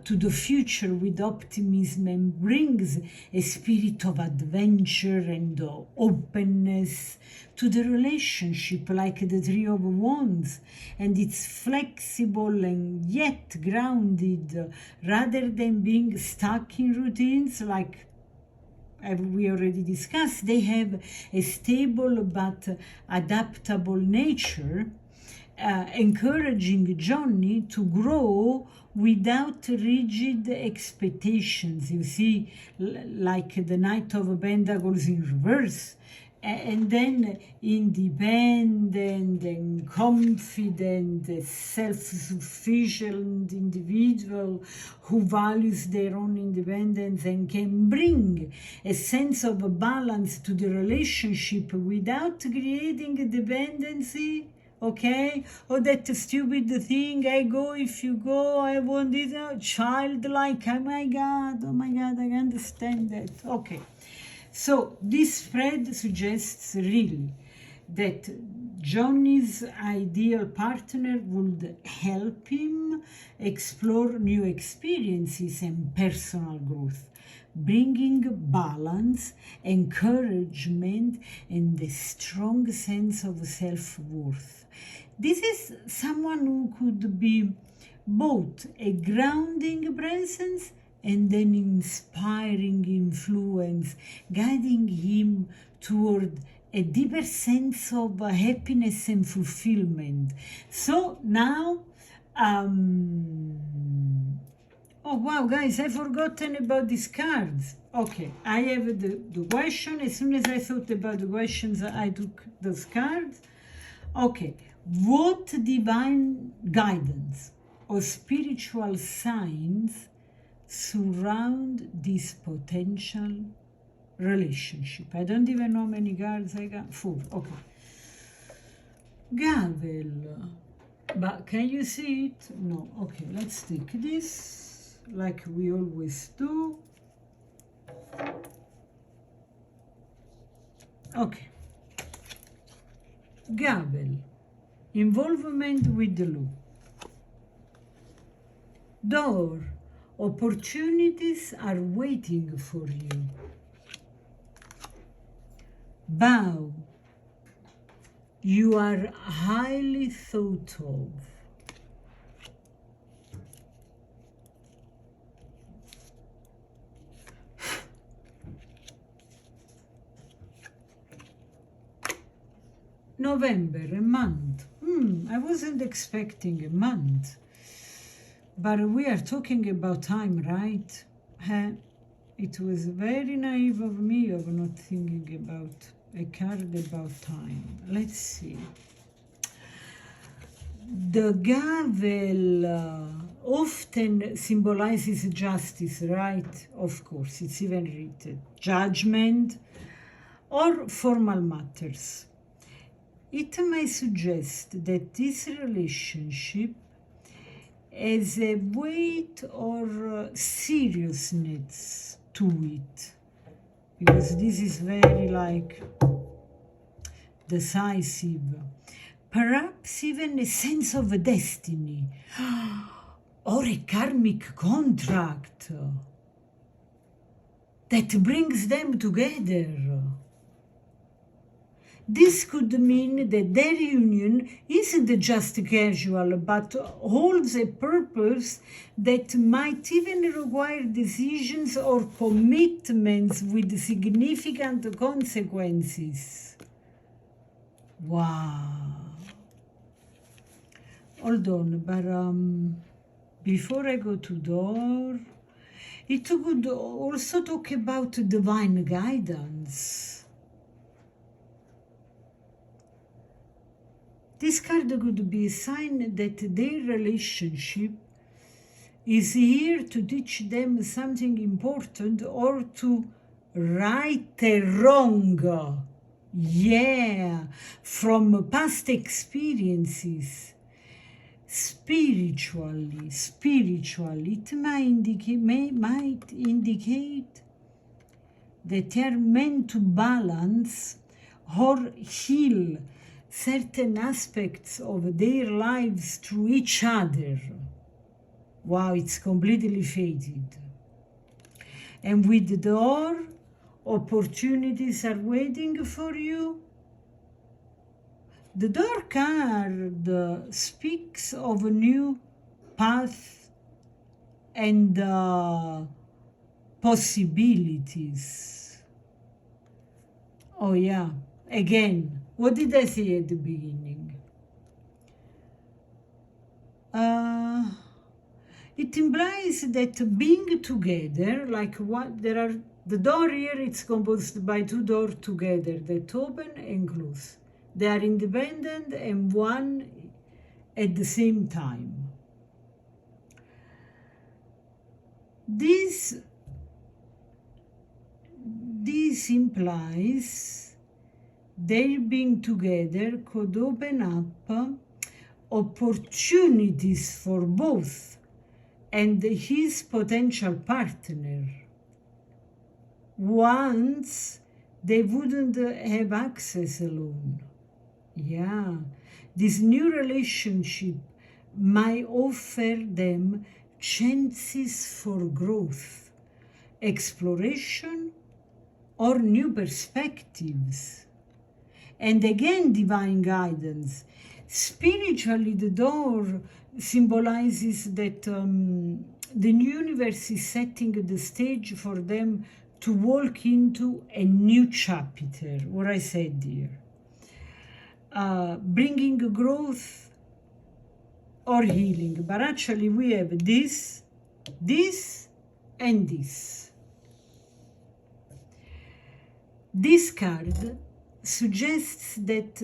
to the future with optimism and brings a spirit of adventure and openness to the relationship, like the Three of Wands, and it's flexible and yet grounded, rather than being stuck in routines like we already discussed. They have a stable but adaptable nature, encouraging Johnny to grow without rigid expectations. You see, like the Knight of Pentacles in reverse, and then independent and confident, self-sufficient individual who values their own independence and can bring a sense of balance to the relationship without creating a dependency. Okay, or that stupid thing, I go if you go, I want this, childlike, oh my God, I understand that. Okay. So this spread suggests really that Johnny's ideal partner would help him explore new experiences and personal growth, bringing balance, encouragement, and a strong sense of self-worth. This is someone who could be both a grounding presence and an inspiring influence, guiding him toward a deeper sense of happiness and fulfillment. So now, oh wow, guys, I've forgotten about these cards. Okay, I have the question. As soon as I thought about the questions, I took those cards. Okay, what divine guidance or spiritual signs surround this potential relationship? I don't even know how many cards I got. 4. Okay. Gradual. But can you see it? No. Okay, let's take this like we always do. Okay. Gradual. Involvement with the law. Door. Opportunities are waiting for you. Bow. You are highly thought of. November, a month. I wasn't expecting a month. But we are talking about time, right? It was very naive of me of not thinking about a card about time. Let's see. The gavel often symbolizes justice, right? Of course, it's even written. Judgment or formal matters. It may suggest that this relationship has a weight or seriousness to it, because this is very like decisive, perhaps even a sense of a destiny or a karmic contract that brings them together. This could mean that their union isn't just casual, but holds a purpose that might even require decisions or commitments with significant consequences. Wow. Hold on, but before I go to door, it could also talk about divine guidance. This card could be a sign that their relationship is here to teach them something important or to right a wrong. Yeah, from past experiences. spiritually, it might indicate that they are meant to balance or heal certain aspects of their lives through each other. Wow, it's completely faded. And with the door, opportunities are waiting for you. The door card speaks of a new path and possibilities. Oh yeah, again, what did I say at the beginning? It implies that being together, like what the door here, it's composed by two doors together that open and close. They are independent and one at the same time. This implies their being together could open up opportunities for both and his potential partner. Once they wouldn't have access alone. Yeah, this new relationship might offer them chances for growth, exploration, or new perspectives. And again, divine guidance. Spiritually, the door symbolizes that the universe is setting the stage for them to walk into a new chapter, what I said here. Bringing growth or healing. But actually we have this, and this. This card suggests that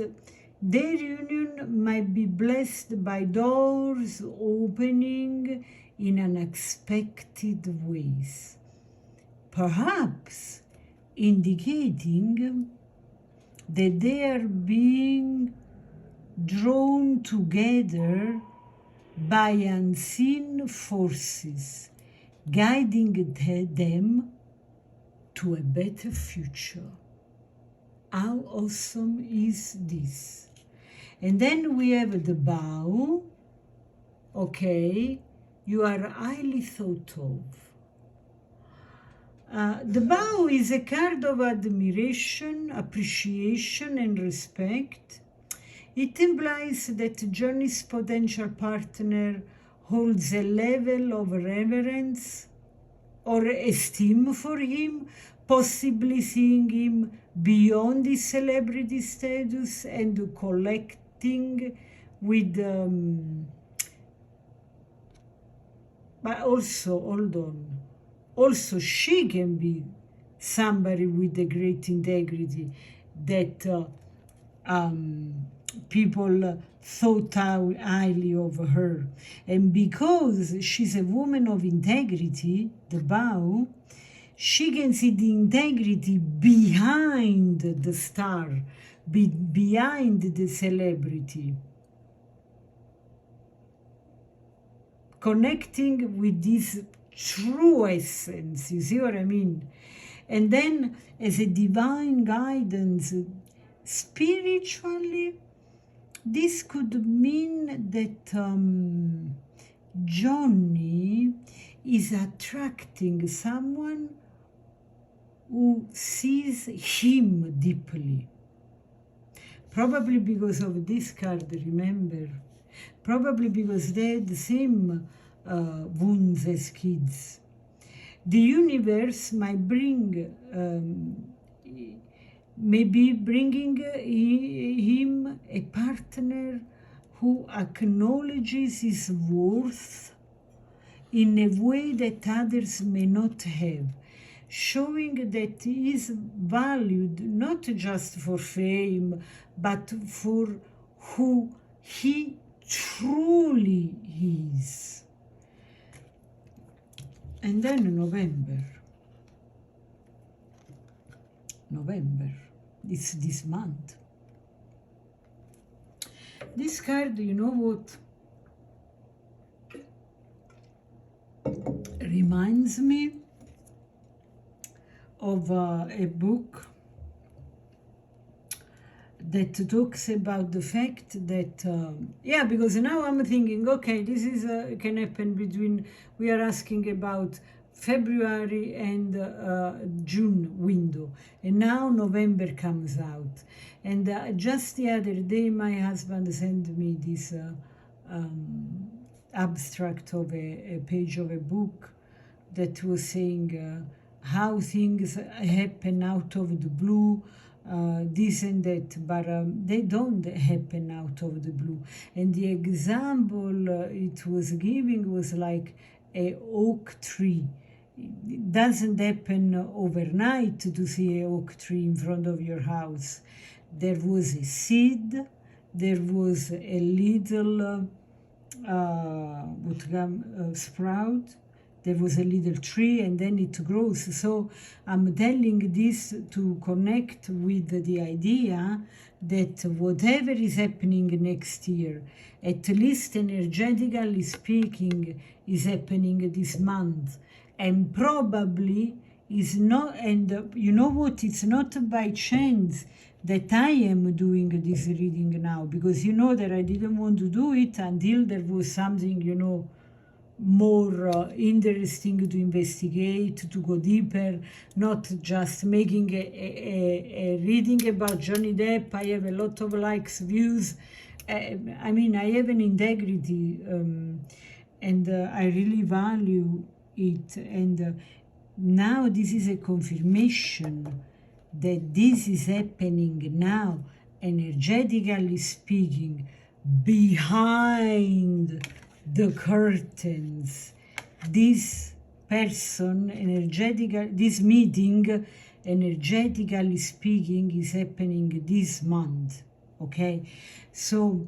their union might be blessed by doors opening in unexpected ways, perhaps indicating that they are being drawn together by unseen forces, guiding them to a better future. How awesome is this? And then we have the bow. Okay, you are highly thought of. The bow is a card of admiration, appreciation, and respect. It implies that Johnny's potential partner holds a level of reverence or esteem for him, possibly seeing him beyond his celebrity status and collecting with but also, hold on, also she can be somebody with a great integrity that people thought highly of her. And because she's a woman of integrity, the bow, she can see the integrity behind the star, behind the celebrity. Connecting with this true essence, you see what I mean? And then as a divine guidance, spiritually, this could mean that Johnny is attracting someone who sees him deeply. Probably because of this card, remember? Probably because they had the same wounds as kids. The universe might bring, maybe bringing him a partner who acknowledges his worth in a way that others may not have, showing that he is valued not just for fame, but for who he truly is. And then November, it's this month. This card, you know what? reminds me of a book that talks about the fact that, yeah, because now I'm thinking, okay, this is can happen between, we are asking about February and June window, and now November comes out. And just the other day, my husband sent me this abstract of a page of a book that was saying how things happen out of the blue, this and that, but they don't happen out of the blue. And the example it was giving was like a oak tree. It doesn't happen overnight to see an oak tree in front of your house. There was a seed, there was a little sprout, there was a little tree, and then it grows. So I'm telling this to connect with the idea that whatever is happening next year, at least energetically speaking, is happening this month. And probably is not, and you know what, it's not by chance that I am doing this reading now, because you know that I didn't want to do it until there was something, you know, more interesting to investigate, to go deeper, not just making a reading about Johnny Depp. I have a lot of likes, views. I mean, I have an integrity, and I really value it. And now this is a confirmation that this is happening now, energetically speaking, behind the curtains. This person, this meeting, energetically speaking, is happening this month. Okay, so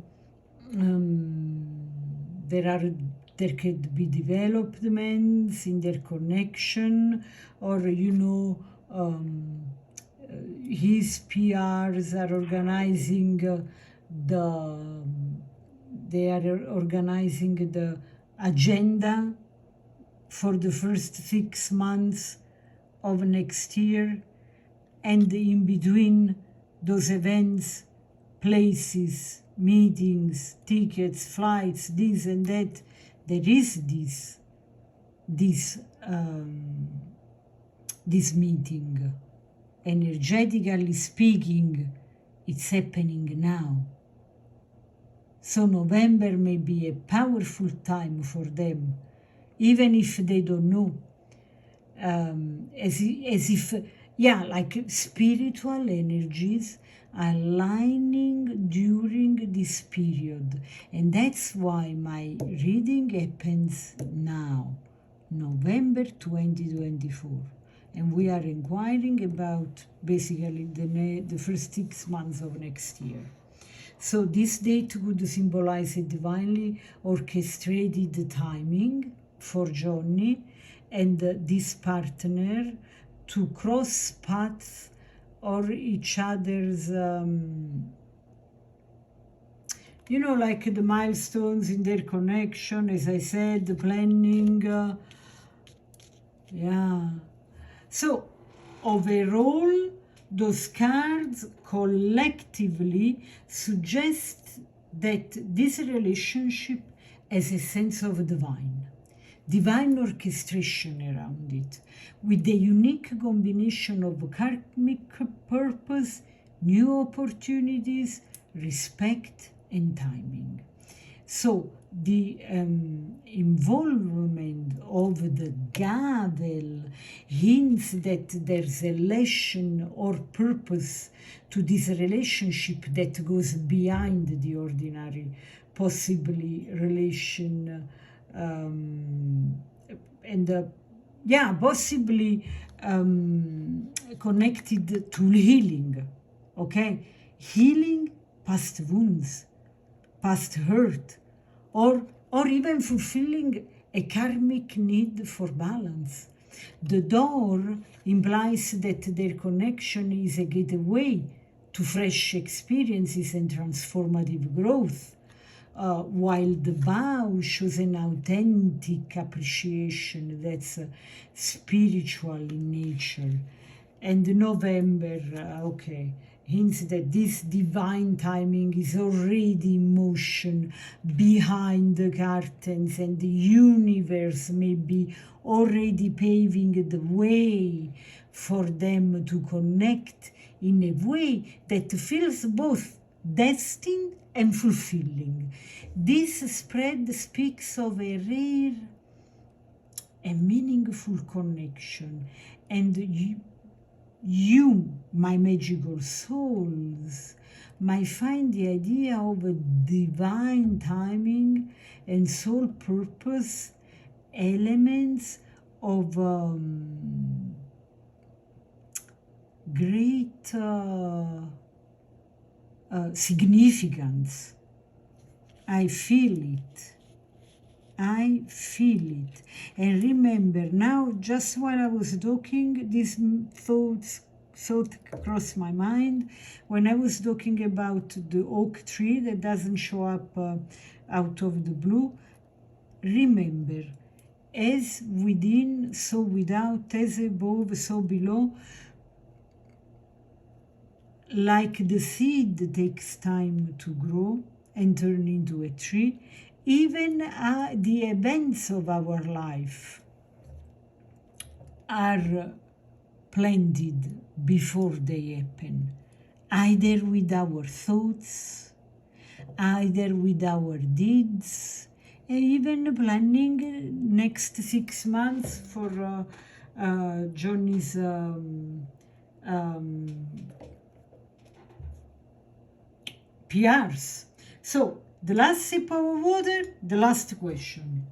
there could be developments in their connection, or you know, his PRs are organizing the agenda for the first 6 months of next year, and in between those events, places, meetings, tickets, flights, this and that, there is this meeting. Energetically speaking, it's happening now. So November may be a powerful time for them, even if they don't know. As if, yeah, like spiritual energies aligning during this period. And that's why my reading happens now, November 2024. And we are inquiring about basically the first 6 months of next year. So this date would symbolize a divinely orchestrated timing for Johnny and this partner to cross paths or each other's, you know, like the milestones in their connection, as I said, the planning, yeah. So overall, those cards collectively suggest that this relationship has a sense of divine orchestration around it, with the unique combination of karmic purpose, new opportunities, respect, and timing. So the involvement of the gavel hints that there's a lesson or purpose to this relationship that goes beyond the ordinary, possibly relation, yeah, possibly connected to healing, okay? Healing past wounds, past hurt, or even fulfilling a karmic need for balance. The door implies that their connection is a gateway to fresh experiences and transformative growth, while the bow shows an authentic appreciation that's spiritual in nature. And November, okay, hints that this divine timing is already in motion behind the curtains, and the universe may be already paving the way for them to connect in a way that feels both destined and fulfilling. This spread speaks of a rare and meaningful connection, and you, my magical souls, might find the idea of a divine timing and soul purpose elements of great significance. I feel it. I feel it. And remember, now, just while I was talking, this thought crossed my mind when I was talking about the oak tree that doesn't show up out of the blue. Remember, as within, so without, as above, so below. Like the seed takes time to grow and turn into a tree, even the events of our life are planted before they happen, either with our thoughts, either with our deeds, and even planning next 6 months for Johnny's PRs. So, the last sip of water, the last question.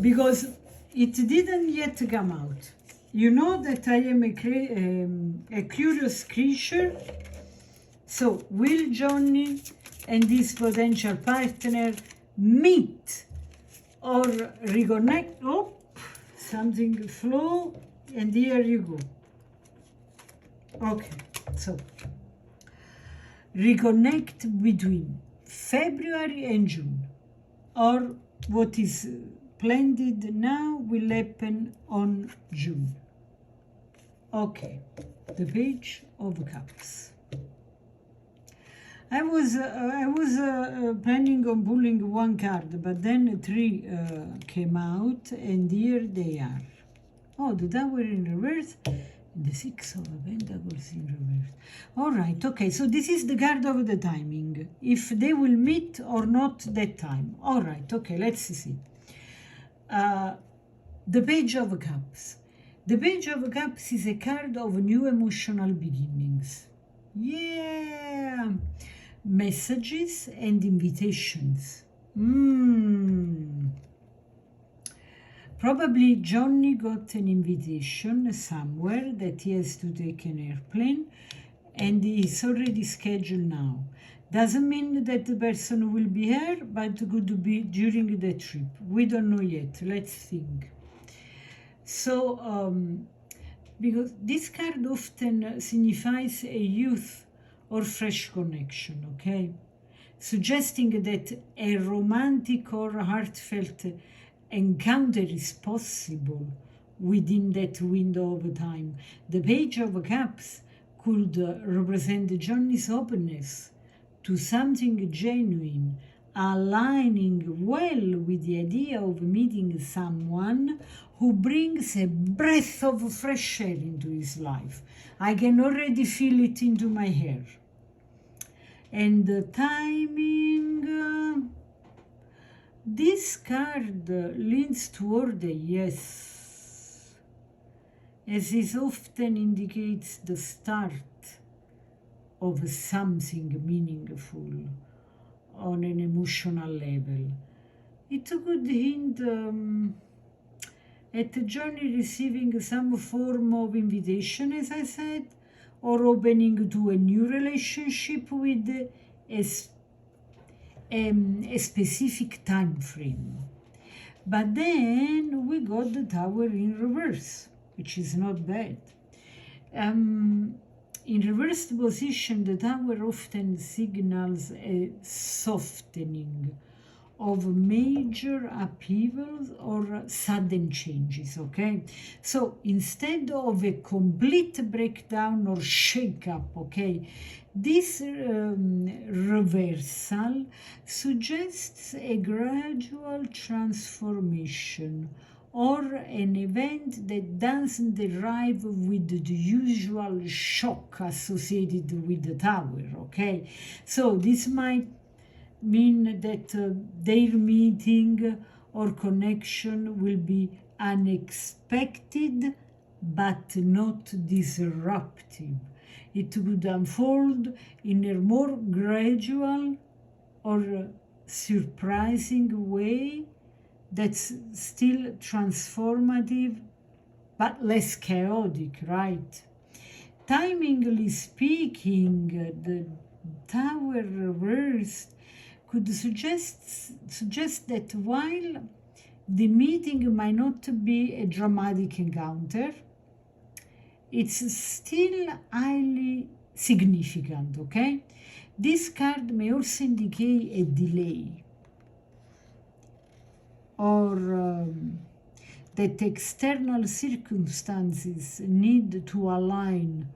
Because it didn't yet come out. You know that I am a curious creature. So, will Johnny and this potential partner meet or reconnect? Oh, something flow, and here you go. Okay, so reconnect between February and June, or what is planned now will happen on June. Okay, the Page of Cups. I was planning on pulling one card, but then 3 came out, and here they are. Oh, the Tower in reverse. The 6 of Pentacles in reverse. All right, okay, so this is the card of the timing. If they will meet or not that time. All right, okay, let's see. The Page of Cups. The Page of Cups is a card of new emotional beginnings. Yeah! Messages and invitations. Probably Johnny got an invitation somewhere that he has to take an airplane, and it's already scheduled now. Doesn't mean that the person will be here, but could be during the trip. We don't know yet. Let's think. So, because this card often signifies a youth or fresh connection, okay? Suggesting that a romantic or heartfelt encounter is possible within that window of time. The Page of Cups could represent Johnny's openness to something genuine, aligning well with the idea of meeting someone who brings a breath of fresh air into his life. I can already feel it into my hair. And the timing, this card leans toward a yes, as it often indicates the start of something meaningful on an emotional level. It could hint at Johnny receiving some form of invitation, as I said, or opening to a new relationship with a specific time frame. But then we got the Tower in reverse, which is not bad. In reversed position, the Tower often signals a softening of major upheavals or sudden changes, okay? So instead of a complete breakdown or shake-up, okay, this reversal suggests a gradual transformation or an event that doesn't arrive with the usual shock associated with the Tower, okay? So this might mean that their meeting or connection will be unexpected but not disruptive. It could unfold in a more gradual or surprising way that's still transformative but less chaotic, right? Timingly speaking, the Tower reversed could suggest that while the meeting might not be a dramatic encounter, it's still highly significant, okay? This card may also indicate a delay or that external circumstances need to align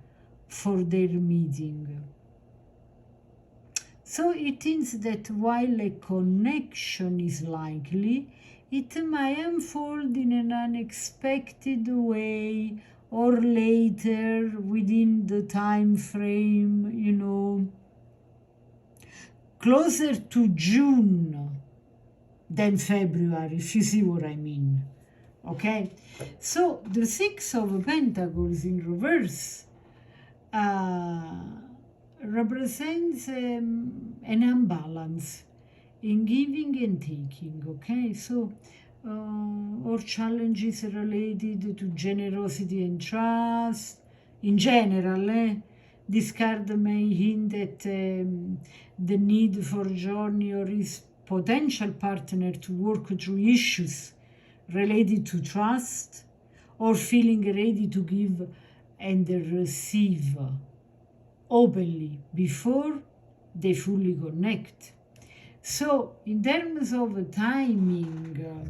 for their meeting. So it hints that while a connection is likely, it might unfold in an unexpected way or later within the time frame, you know, closer to June than February, if you see what I mean. Okay? So the Six of Pentacles in reverse represents an imbalance in giving and taking, okay? So, or challenges related to generosity and trust. In general, this card may hint at the need for Johnny or his potential partner to work through issues related to trust or feeling ready to give and receive openly before they fully connect. So, in terms of timing,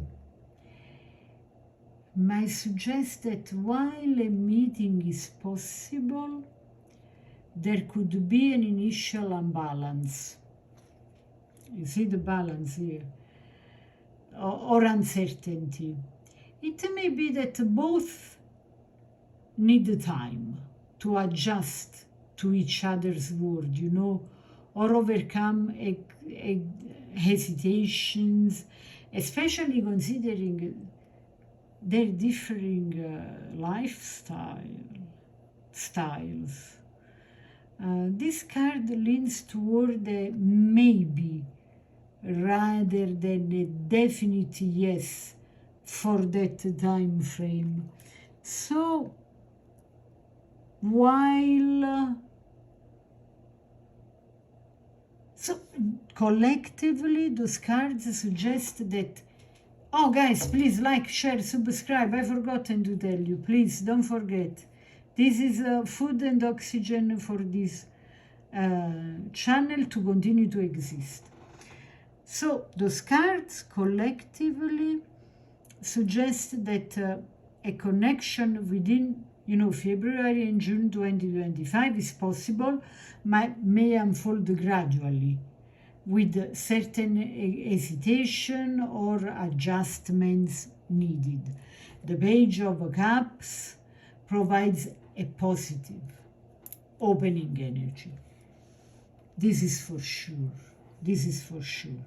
might suggest that while a meeting is possible, there could be an initial imbalance. You see the balance here, or uncertainty. It may be that both need time to adjust to each other's word, you know, or overcome hesitations, especially considering their differing styles. This card leans toward a maybe rather than a definite yes for that time frame. So while collectively those cards suggest that, oh guys, please like, share, subscribe. I've forgotten to tell you, please don't forget, this is food and oxygen for this channel to continue to exist. So those cards collectively suggest that a connection within, you know, February and June 2025 is possible, may unfold gradually with certain hesitation or adjustments needed. The Page of Cups provides a positive opening energy. This is for sure. This is for sure.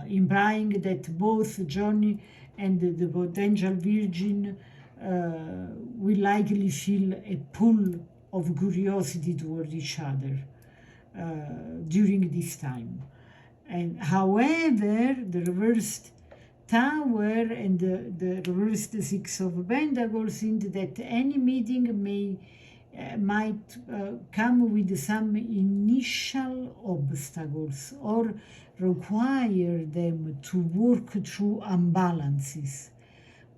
Implying that both Johnny and the potential virgin will likely feel a pull of curiosity toward each other during this time. And however, the reversed Tower and the reversed Six of Pentacles hint that any meeting might come with some initial obstacles or require them to work through imbalances,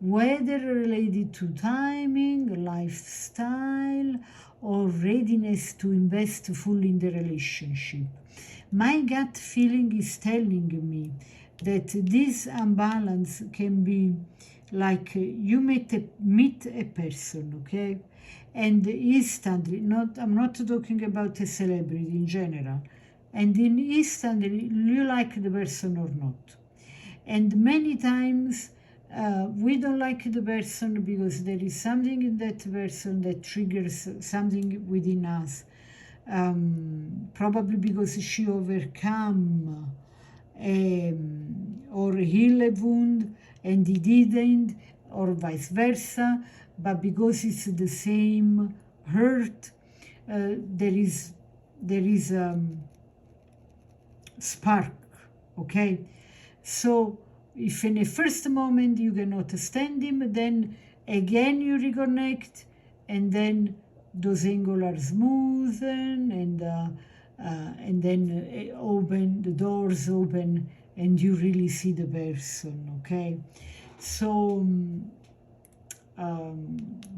whether related to timing, lifestyle, or readiness to invest fully in the relationship. My gut feeling is telling me that this imbalance can be like you meet a person, okay? And instantly, I'm not talking about a celebrity in general, and in instantly you like the person or not. And many times we don't like the person because there is something in that person that triggers something within us. Probably because she overcome or heal a wound and he didn't, or vice versa, but because it's the same hurt, there is spark, okay? So if in the first moment you cannot stand him, then again you reconnect, and then those angles are smoothened, and then open, the doors open, and you really see the person, okay? So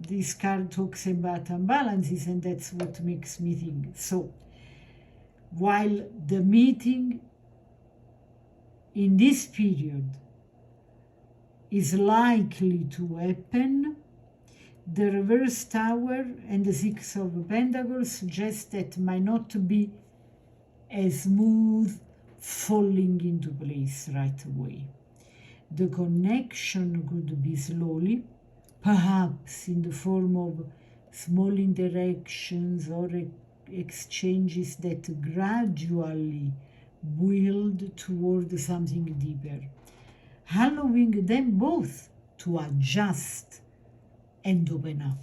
this card talks about imbalances, and that's what makes me think. So while the meeting in this period is likely to happen, the reverse tower and the Six of Pentacles suggest that might not be a smooth falling into place right away. The connection could be slowly, perhaps in the form of small interactions or exchanges that gradually build toward something deeper, allowing them both to adjust and open up.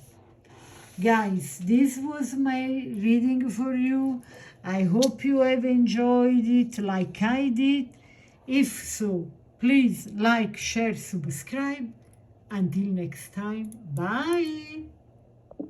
Guys, this was my reading for you. I hope you have enjoyed it like I did. If so, please like, share, subscribe. Until next time, bye.